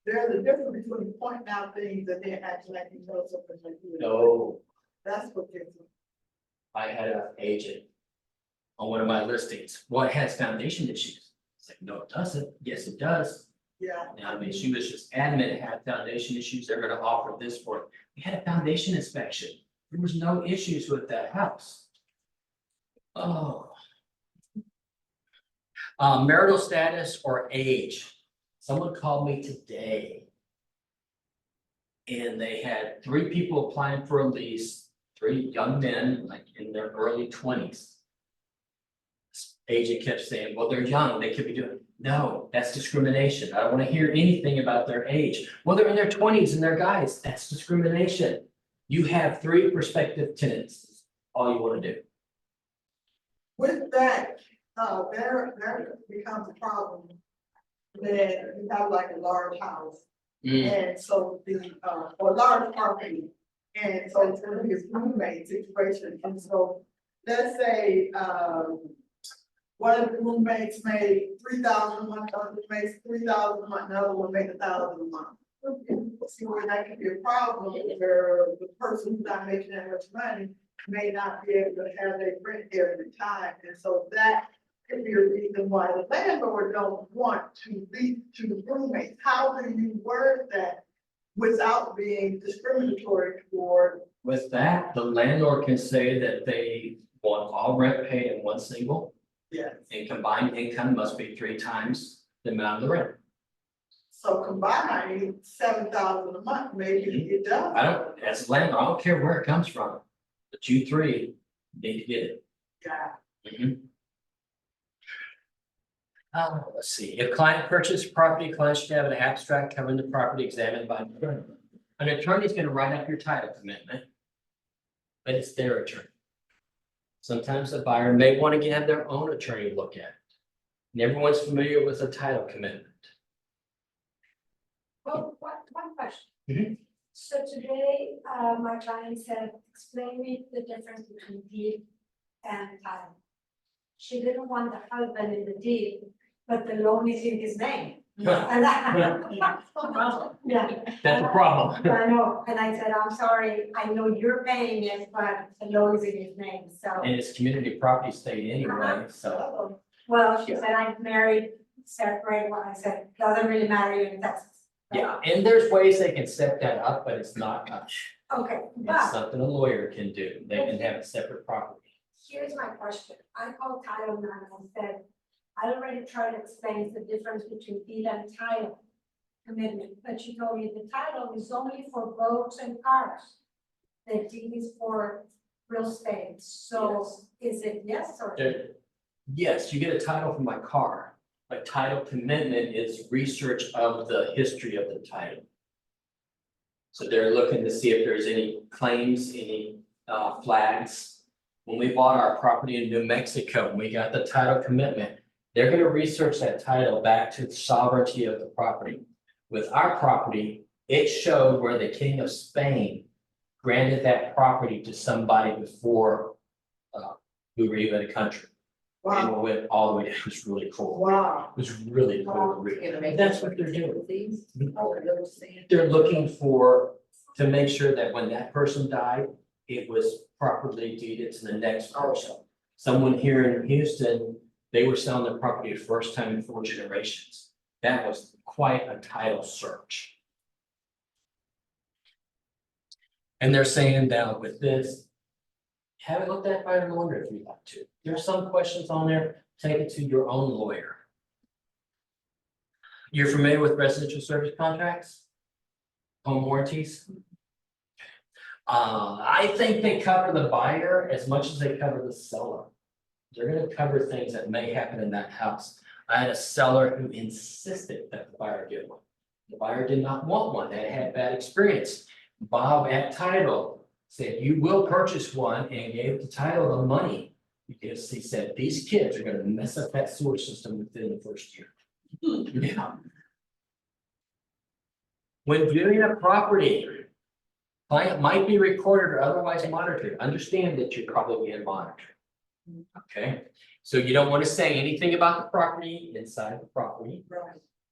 there's a difference between pointing out things and then acting like you know something like you. No, That's what gets me. I had an agent on one of my listings. Well, it has foundation issues. It's like, no, it doesn't. Yes, it does. Yeah. I mean, she was just adamant it had foundation issues. They're gonna offer this for it. We had a foundation inspection. There was no issues with that house. Oh. Marital status or age. Someone called me today. And they had 3 people applying for a lease, 3 young men, like in their early 20s. Agent kept saying, well, they're young, they could be doing, no, that's discrimination. I don't want to hear anything about their age. Well, they're in their 20s and they're guys, that's discrimination. You have 3 prospective tenants, all you want to do. With that, there becomes a problem. When you have like a large house. And so or large property, and so it's gonna be a roommate situation, and so, let's say, one of the roommates made 3,000 a month, other makes 3,000 a month, another one made 1,000 a month. See where that could be a problem, where the person who's not making that much money may not be able to have their rent every time, and so that could be a reason why the landlord don't want to lease to the roommates. How do you word that without being discriminatory toward? With that, the landlord can say that they want all rent paid in one single, Yes. and combined income must be 3 times the amount of the rent. So combined, 7,000 a month, maybe it does. I don't, as a landlord, I don't care where it comes from, but you 3 need to get it. Yeah. Let's see, if client purchased property, client should have an abstract covering the property examined by an attorney. An attorney is gonna write up your title commitment. But it's their attorney. Sometimes the buyer may want to have their own attorney look at it. And everyone's familiar with a title commitment. Well, one question. Mhm. So today, my client said, explain me the difference between deed and title. She didn't want the husband in the deed, but the loan is in his name. And I, yeah. That's a problem. I know, and I said, I'm sorry, I know you're paying it, but the law is in his name, so. And it's community property state anyway, so. Well, she said, I'm married, separate, well, I said, doesn't really matter in Texas. Yeah, and there's ways they can set that up, but it's not much. Okay, It's but something a lawyer can do. They can have a separate property. here's my question. I called Title IX and said, I already tried to explain the difference between deed and title commitment, but she told me the title is only for boats and cars. The deed is for real estate, so is it yes or? no? Yes, you get a title for my car, but title commitment is research of the history of the title. So they're looking to see if there's any claims, any flags. When we bought our property in New Mexico, and we got the title commitment, they're gonna research that title back to the sovereignty of the property. With our property, it showed where the King of Spain granted that property to somebody before we were even a country. And Wow, it went all the way down. It was really cool. wow. It was really cool. to read. Gonna make That's sure what they're doing. These, oh, they'll see. They're looking for, to make sure that when that person died, it was properly deeded to the next person. Someone here in Houston, they were selling their property the first time in 4 generations. That was quite a title search. And they're saying that with this, have it looked at by a lawyer if you'd like to. There's some questions on there, take it to your own lawyer. You're familiar with residential service contracts? Home warranties? I think they cover the buyer as much as they cover the seller. They're gonna cover things that may happen in that house. I had a seller who insisted that the buyer get one. The buyer did not want one, they had bad experience. Bob at title said, you will purchase one, and gave the title the money. Because he said, these kids are gonna mess up that sewer system within the first year. Yeah. When viewing a property, client might be recorded or otherwise monitored. Understand that you're probably being monitored. Okay, so you don't want to say anything about the property inside the property. Right.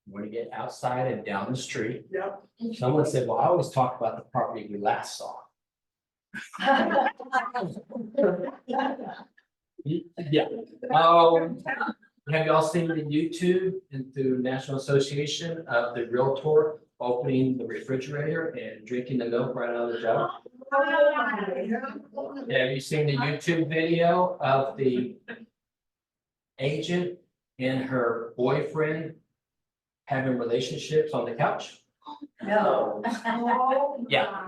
You want to get outside and down the street. Yep. Someone said, well, I always talk about the property we last saw. Yeah. Have y'all seen the YouTube and through National Association of the Realtor opening the refrigerator and drinking the milk right out of the jug? Have you seen the YouTube video of the agent and her boyfriend having relationships on the couch? No. Yeah.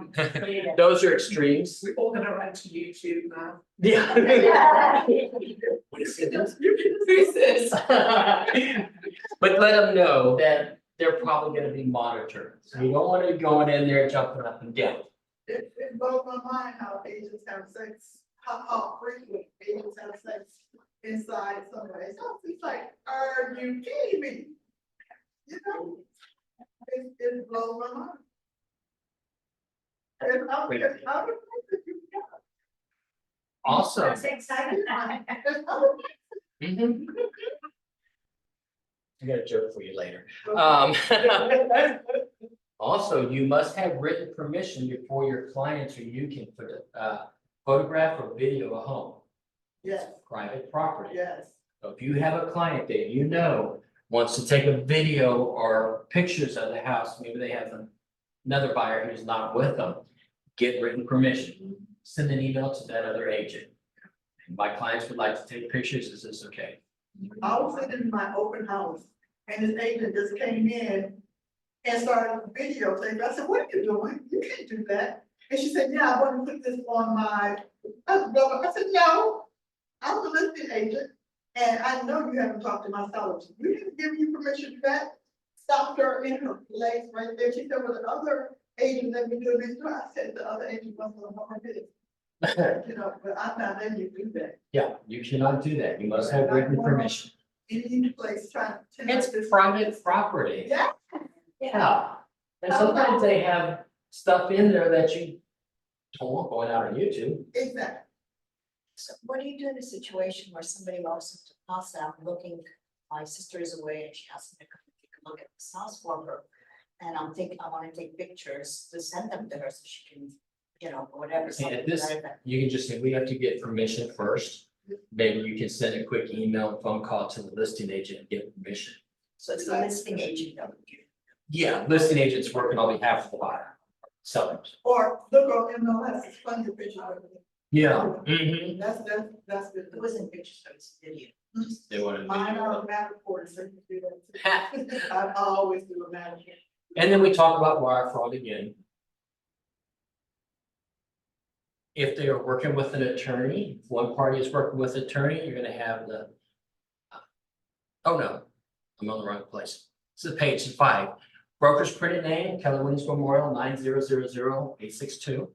Those are extremes. We're all gonna run to YouTube now. Yeah. What is it? Who's this? But let them know that they're probably gonna be monitored. So you don't want to be going in there jumping up and down. It blows my mind how agents have sex, how frequent agents have sex inside somebody's house. It's like, are you kidding me? You know? It blows my mind. And I'm you got. Also. That's exciting. There's other Mhm. I got a joke for you later. Also, you must have written permission before your clients or you can photograph or video a home. Yes, Private property. yes. So if you have a client that you know wants to take a video or pictures of the house, maybe they have another buyer who's not with them, get written permission. Send an email to that other agent. My clients would like to take pictures, is this okay? I was sitting in my open house and this agent just came in and started videotaping. I said, what are you doing? You can't do that. And she said, yeah, I want to put this on my, I said, no, I'm the listing agent. And I know you haven't talked to my sellers. We didn't give you permission to do that. Stopped her in her place right there. She said, well, the other agent that we do this to, I said, the other agent wasn't on her business. You know, but I'm not letting you do that. Yeah, you cannot do that. You must have written permission. Any place trying to. It's private property. Yeah. Yeah. And sometimes they have stuff in there that you don't want going out on YouTube. Exactly. So what do you do in a situation where somebody walks into the house out looking, my sister is away and she asks me to come pick look at this house for her. And I wanna take pictures to send them to her so she can, you know, whatever. See, at something this, like that. you can just say, we have to get permission first. Maybe you can send a quick email, phone call to the listing agent and get permission. So it's the listing agent that would do. Yeah, listing agents working on behalf of the buyer, sellers. Or look on MLS, it's fun to picture of it. Yeah. That's good. It wasn't pictures, so it's video. They want to. Mine are Matterport, so you can do that too. I always do a Matterport. And then we talk about wire fraud again. If they are working with an attorney, if one party is working with an attorney, you're gonna have the. Oh, no, I'm on the wrong place. This is page 5. Broker's printed name, Keller Williams Memorial 9000862.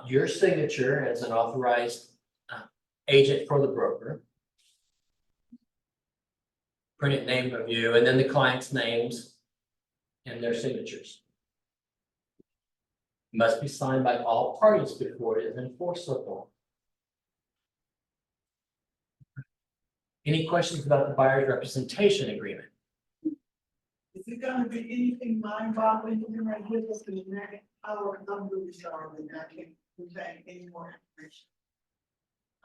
Your signature as an authorized agent for the broker. Printed name of you, and then the client's names and their signatures. Must be signed by all parties before it is enforceable. Any questions about the buyer's representation agreement? Is it gonna be anything mind boggling you can write with us in the next hour? I'm really sorry, that I can't contain any more information.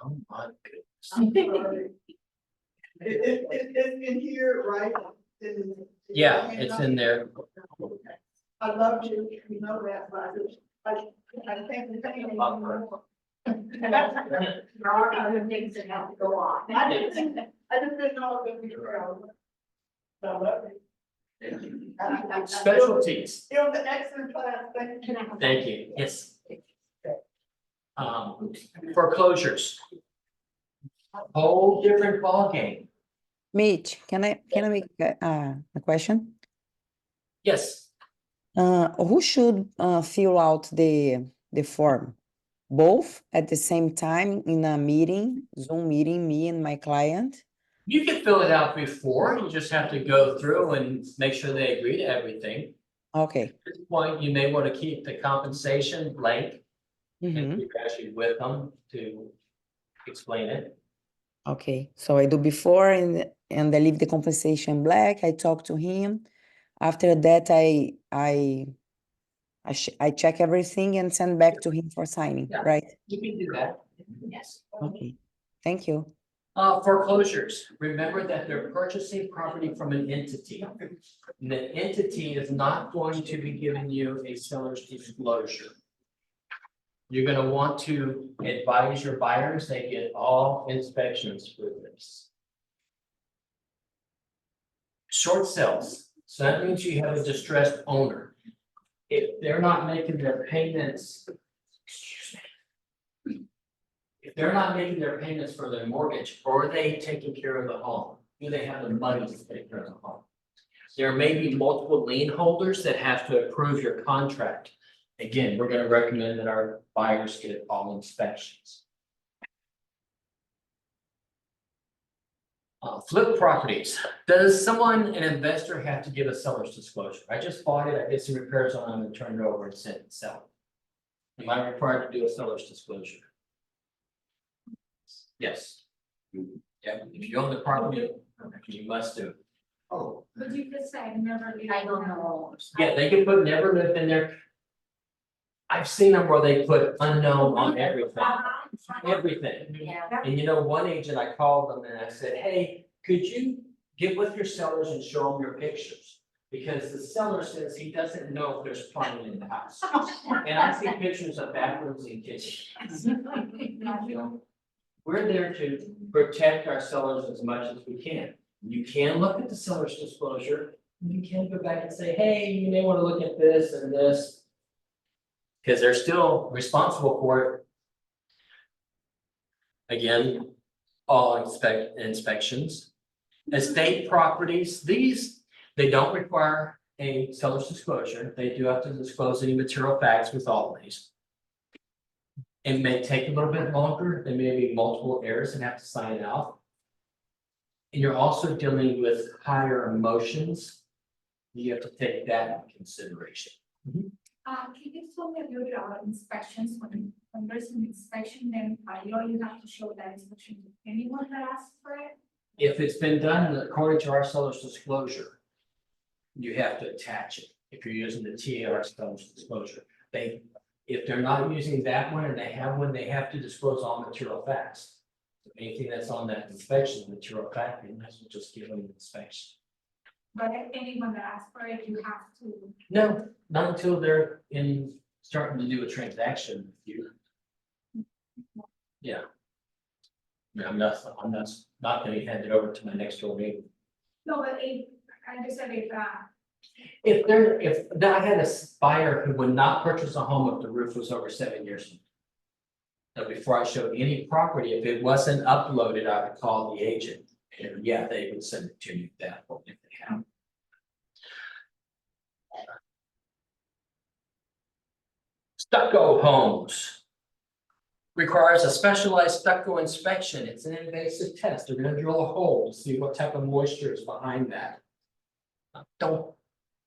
Oh my goodness. I'm sorry. It's in here, right? Yeah, it's in there. I love you, you know that, but I can't contain any more. There are other things that have to go on. I just didn't know it was gonna be around. I love it. Specialties, It was an excellent class, thank you. thank you, yes. Foreclosures. Whole different ballgame. Mitch, can I make a question? Yes, Who should fill out the form? Both at the same time in a meeting, Zoom meeting, me and my client? you can fill it out before, you just have to go through and make sure they agree to everything. Okay. At this point, you may want to keep the compensation blank, Mhm. and you're actually with them to explain it. Okay, so I do before and I leave the compensation blank. I talk to him. After that, I check everything and send back to him for signing, Yeah. right? You can do that. Yes. Okay, thank you. Foreclosures, remember that they're purchasing property from an entity. And the entity is not going to be giving you a seller's disclosure. You're gonna want to advise your buyers, they get all inspections for this. Short sales, so that means you have a distressed owner. If they're not making their payments. If they're not making their payments for their mortgage, or are they taking care of the home? Do they have the money to take care of the home? There may be multiple lien holders that have to approve your contract. Again, we're gonna recommend that our buyers get all inspections. Flip properties. Does someone, an investor, have to give a seller's disclosure? I just bought it, I did some repairs on it, and turned it over and sent it, sell it. Am I required to do a seller's disclosure? Yes. Yeah, if you own the property, you must do it. Oh. But you just said never. I don't know. Yeah, they can put never lived in there. I've seen them where they put unknown on everything, everything. Yeah. And you know, one agent, I called them and I said, hey, could you get with your sellers and show them your pictures? Because the seller says he doesn't know if there's plumbing in the house. And I see pictures of bathrooms and kitchens. You know, we're there to protect our sellers as much as we can. You can look at the seller's disclosure. You can go back and say, hey, you may want to look at this and this. Because they're still responsible for it. Again, all inspections. Estate properties, these, they don't require a seller's disclosure. They do have to disclose any material facts with all of these. It may take a little bit longer. There may be multiple errors and have to sign it out. And you're also dealing with higher emotions. You have to take that into consideration. Can you tell me about inspections, when there's an inspection, then you have to show that inspection to anyone that asks for it? If it's been done according to our seller's disclosure, you have to attach it. If you're using the TAR stones disclosure, if they're not using that one and they have one, they have to disclose all material facts. So anything that's on that inspection, material fact, you might as well just give them an inspection. But anyone that asks for it, you have to. No, not until they're starting to do a transaction with you. Yeah. Yeah, I'm not gonna hand it over to my next door neighbor. No, but I just said if, If I had a buyer who would not purchase a home if the roof was over 7 years old. Now, before I showed any property, if it wasn't uploaded, I would call the agent, and yeah, they would send it to you that way if they have. Stucco homes. Requires a specialized stucco inspection. It's an invasive test. They're gonna drill a hole to see what type of moisture is behind that.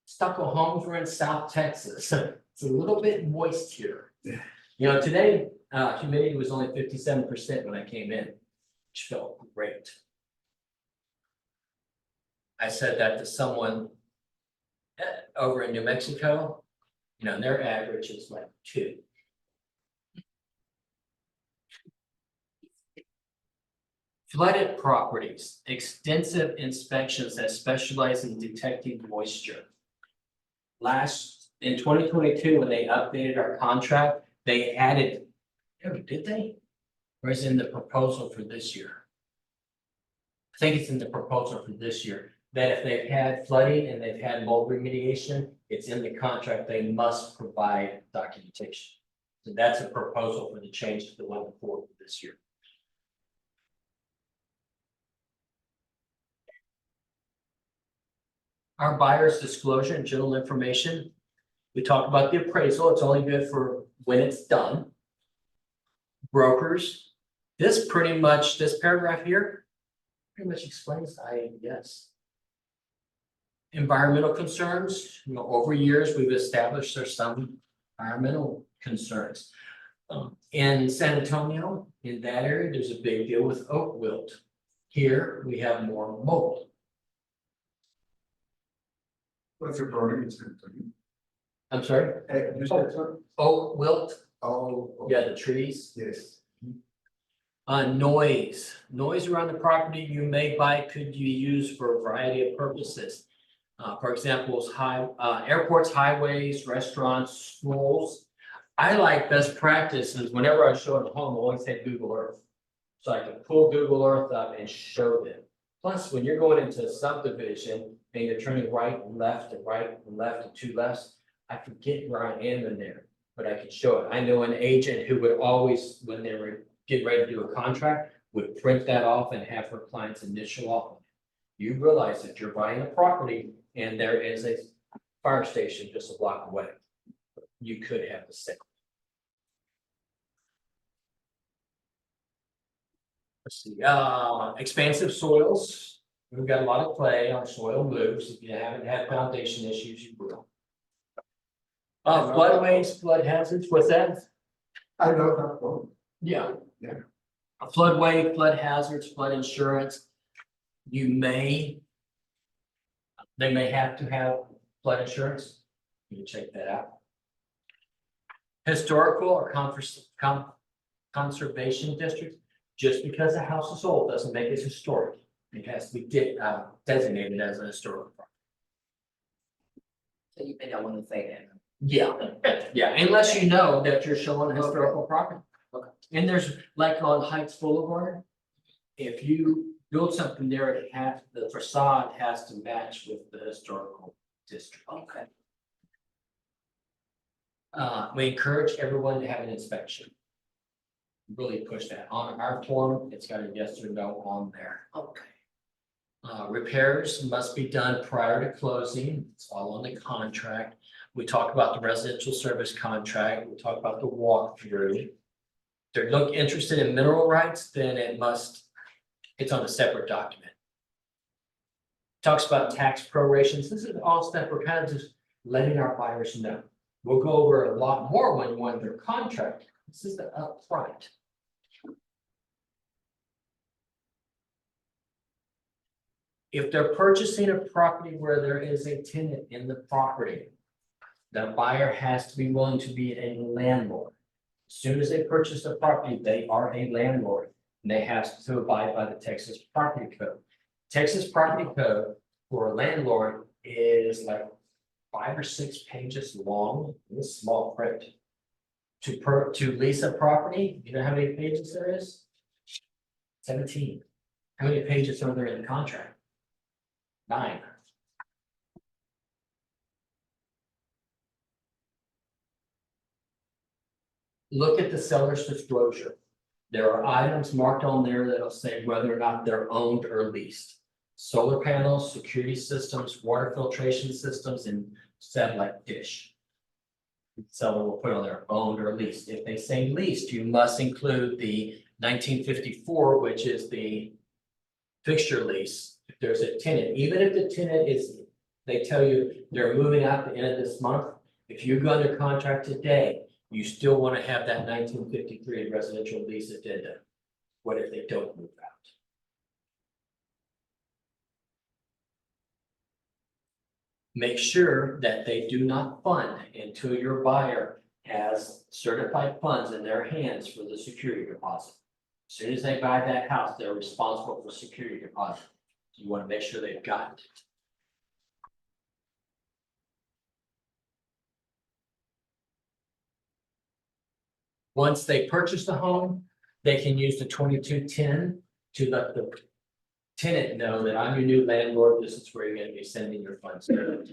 Stucco homes were in South Texas. It's a little bit moist here. Yeah. You know, today, humidity was only 57% when I came in, which felt great. I said that to someone over in New Mexico, you know, and their average is like 2. Flooded properties, extensive inspections that specialize in detecting moisture. In 2022, when they updated our contract, they added, oh, did they? Or is it in the proposal for this year? I think it's in the proposal for this year, that if they've had flooding and they've had mold remediation, it's in the contract, they must provide documentation. So that's a proposal for the change to the one before this year. Our buyer's disclosure and general information. We talk about the appraisal. It's only good for when it's done. Brokers. This paragraph here pretty much explains yes. Environmental concerns, you know, over years, we've established there's some environmental concerns. In San Antonio, in that area, there's a big deal with oak wilt. Here, we have more mold. What's your problem? I'm sorry, You said so? oak wilt, Oh. yeah, the trees. Yes. Noise around the property you may buy could you use for a variety of purposes. For example, airports, highways, restaurants, schools. I like best practices, whenever I show a home, I always say Google Earth. So I can pull Google Earth up and show them. Plus, when you're going into a subdivision and you're turning right and left and right and left and 2 lefts, I forget where I am in there, but I can show it. I know an agent who would always, when they were getting ready to do a contract, would print that off and have her client's initial off. You realize that you're buying a property and there is a fire station just a block away. You could have the same. Let's see, expansive soils. We've got a lot of clay, our soil moves. If you haven't had foundation issues, you will. Floodways, flood hazards, what's that? I love that one. Yeah. Yeah. A floodway, flood hazards, flood insurance. They may have to have flood insurance. You can check that out. Historical or conservation district. Just because a house is old doesn't make it historic. It has to be designated as a historical property. So you may not want to say that. Yeah, unless you know that you're showing historical property. Okay. And there's like on Heights Boulevard, if you build something there, the facade has to match with the historical district. Okay. We encourage everyone to have an inspection. Really push that on our form. It's got a yes or no on there. Okay. Repairs must be done prior to closing. It's all on the contract. We talk about the residential service contract. We talk about the walkthrough. If they're interested in mineral rights, then it's on a separate document. Talks about tax prorations. This is all stuff we're kind of just letting our buyers know. We'll go over a lot more when you're under contract. This is the upfront. If they're purchasing a property where there is a tenant in the property, the buyer has to be willing to be a landlord. As soon as they purchase the property, they are a landlord, and they have to abide by the Texas Property Code. Texas Property Code for a landlord is like 5 or 6 pages long, in this small print. To lease a property, you know how many pages there is? 17. How many pages are there in the contract? 9. Look at the seller's disclosure. There are items marked on there that'll say whether or not they're owned or leased. Solar panels, security systems, water filtration systems, and satellite dish. The seller will put on their owned or leased. If they say leased, you must include the 1954, which is the fixture lease. If there's a tenant, even if the tenant is, they tell you they're moving out at the end of this month, if you go under contract today, you still want to have that 1953 residential lease addendum. What if they don't move out? Make sure that they do not fund until your buyer has certified funds in their hands for the security deposit. As soon as they buy that house, they're responsible for security deposit. You want to make sure they've got it. Once they purchase the home, they can use the 2210 to let the tenant know that I'm your new landlord. This is where you're going to be sending your funds to.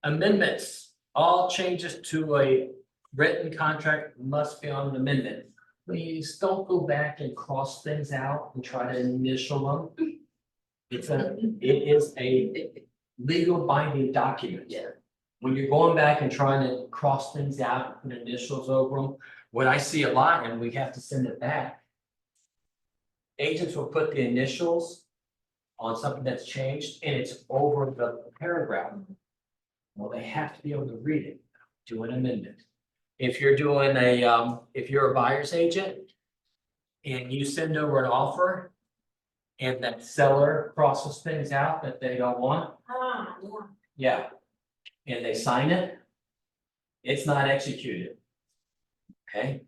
Amendments, all changes to a written contract must be on an amendment. Please don't go back and cross things out and try to initial them. It is a legal binding document. Yeah. When you're going back and trying to cross things out and initials over them, what I see a lot, and we have to send it back. Agents will put the initials on something that's changed and it's over the paragraph. Well, they have to be able to read it, do an amendment. If you're doing if you're a buyer's agent and you send over an offer and that seller crosses things out that they don't want, yeah, and they sign it, it's not executed. Okay,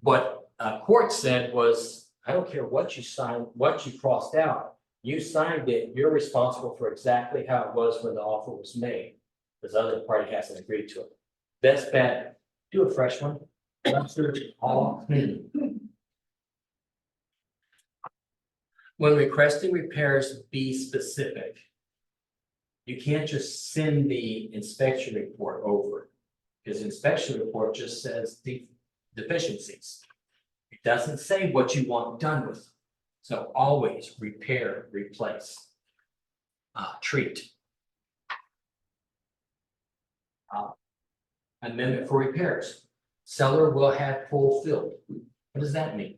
what court said was, I don't care what you signed, what you crossed out, you signed it, you're responsible for exactly how it was when the offer was made. Because the other party hasn't agreed to it. Best bet, do a fresh one. All clean. When requesting repairs, be specific. You can't just send the inspection report over. Because inspection report just says the deficiencies. It doesn't say what you want done with them. So always repair, replace, treat. Amendment for repairs. Seller will have pool filled. What does that mean?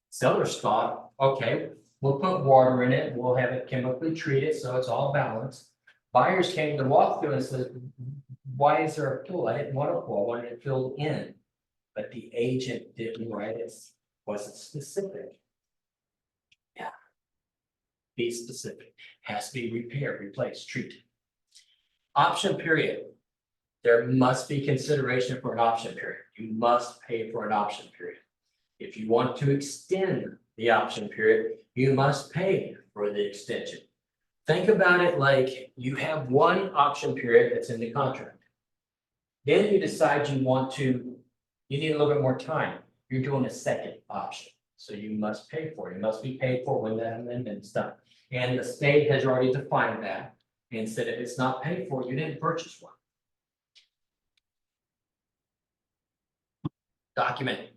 Sellers thought, okay, we'll put water in it, we'll have it chemically treated, so it's all balanced. Buyers came to walk through and said, why is there a pool? I didn't want a pool, I wanted it filled in. But the agent didn't write it, wasn't specific. Yeah. Be specific, has to be repaired, replaced, treated. Option period. There must be consideration for an option period. You must pay for an option period. If you want to extend the option period, you must pay for the extension. Think about it like you have one option period that's in the contract. Then you decide you need a little bit more time. You're doing a second option. So you must pay for it. It must be paid for when that amendment is done. And the state has already defined that. And said if it's not paid for, you didn't purchase one. Document.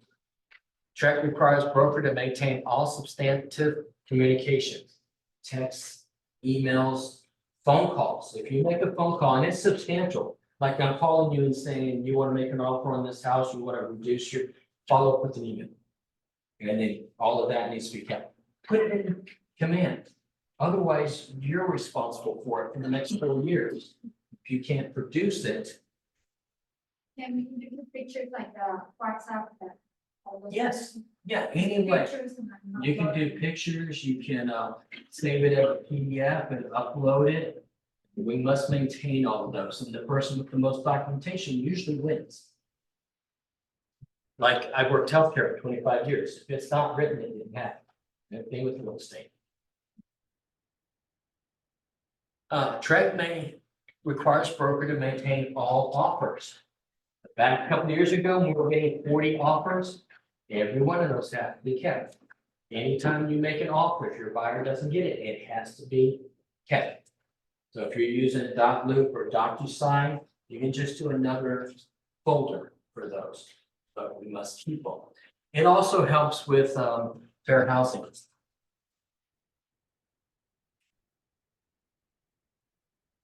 Track requires broker to maintain all substantive communications, texts, emails, phone calls. If you make a phone call and it's substantial, like I'm calling you and saying you want to make an offer on this house, you want to reduce your, follow up with an email. And then all of that needs to be kept. Put it in command. Otherwise, you're responsible for it for the next 4 years. If you can't produce it, Can we do pictures like WhatsApp that Yes, yeah, anyway. Pictures and You can do pictures, you can save it as a PDF and upload it. We must maintain all of those, and the person with the most documentation usually wins. Like, I worked healthcare for 25 years, if it's not written, it didn't happen. Same with real estate. Trek May requires broker to maintain all offers. Back a couple of years ago, we were getting 40 offers. Every one of those have to be kept. Anytime you make an offer, if your buyer doesn't get it, it has to be kept. So if you're using DocLoop or DocuSign, you can just do another folder for those, but we must keep them. It also helps with fair housing.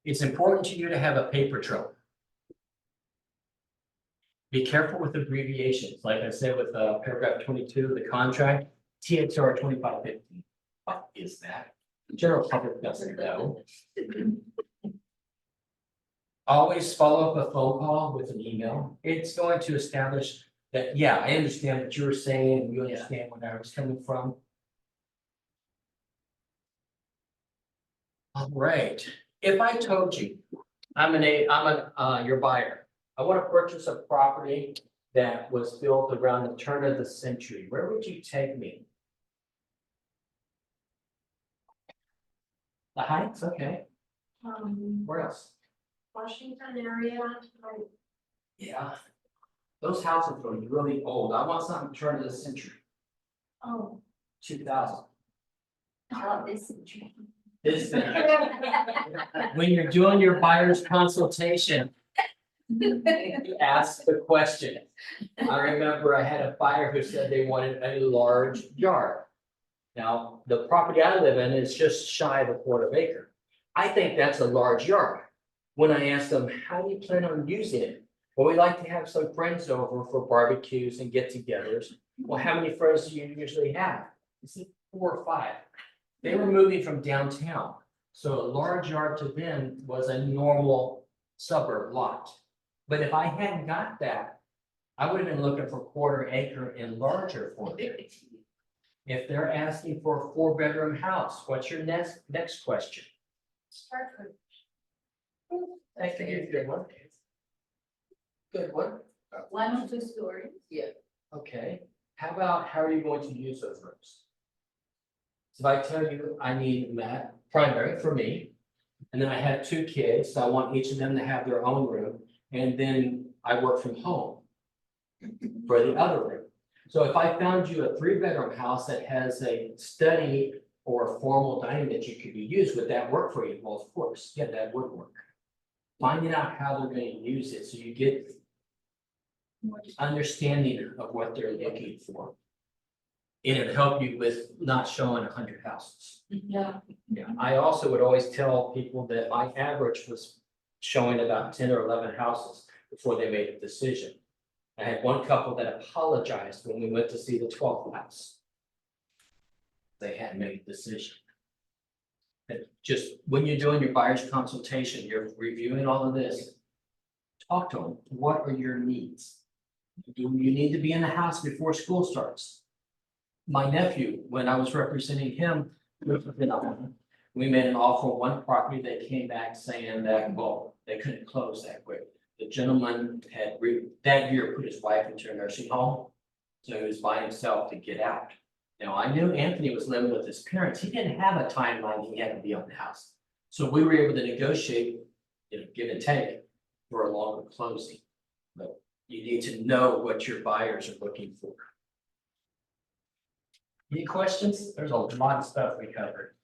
It's important to you to have a paper trail. Be careful with abbreviations, like I said with paragraph 22 of the contract, TXR 2515. What is that? The general public doesn't know. Always follow up a phone call with an email. It's going to establish that, yeah, I understand what you were saying, and you understand where I was coming from. All right, if I told you, I'm your buyer. I want to purchase a property that was built around the turn of the century. Where would you take me? The Heights, okay. Where else? Washington area, like, Yeah. Those houses are really old. I want something turn of the century, oh. 2000. Oh, this is tricky. This, when you're doing your buyer's consultation, ask the question. I remember I had a buyer who said they wanted a large yard. Now, the property I live in is just shy of a quarter of acre. I think that's a large yard. When I asked them, how do you plan on using it? Well, we like to have some friends over for barbecues and get-togethers. Well, how many friends do you usually have? I said 4 or 5. They were moving from downtown, so a large yard to them was a normal suburb lot. But if I hadn't got that, I would have been looking for quarter acre and larger for them. If they're asking for a 4-bedroom house, what's your next question? That could be a good one. Good one. 1 or 2 stories. Yeah. Okay, how are you going to use those rooms? So if I tell you I need that primary for me, and then I have 2 kids, so I want each of them to have their own room, and then I work from home for the other room. So if I found you a 3-bedroom house that has a study or a formal dining that you could be used, would that work for you? Well, of course, yeah, that would work. Finding out how they're going to use it, so you get understanding of what they're looking for. It'll help you with not showing 100 houses. Yeah. Yeah, I also would always tell people that my average was showing about 10 or 11 houses before they made a decision. I had one couple that apologized when we went to see the 12th house. They hadn't made a decision. And just when you're doing your buyer's consultation, you're reviewing all of this. Talk to them. What are your needs? Do you need to be in the house before school starts? My nephew, when I was representing him, we made an offer on one property. They came back saying that, well, they couldn't close that quick. The gentleman had that year put his wife into a nursing home, so he was by himself to get out. Now, I knew Anthony was living with his parents. He didn't have a timeline he had to be on the house. So we were able to negotiate, give and take for a longer closing. But you need to know what your buyers are looking for. Any questions? There's a lot of stuff we covered.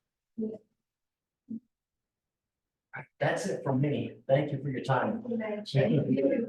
That's it from me. Thank you for your time. Thank you.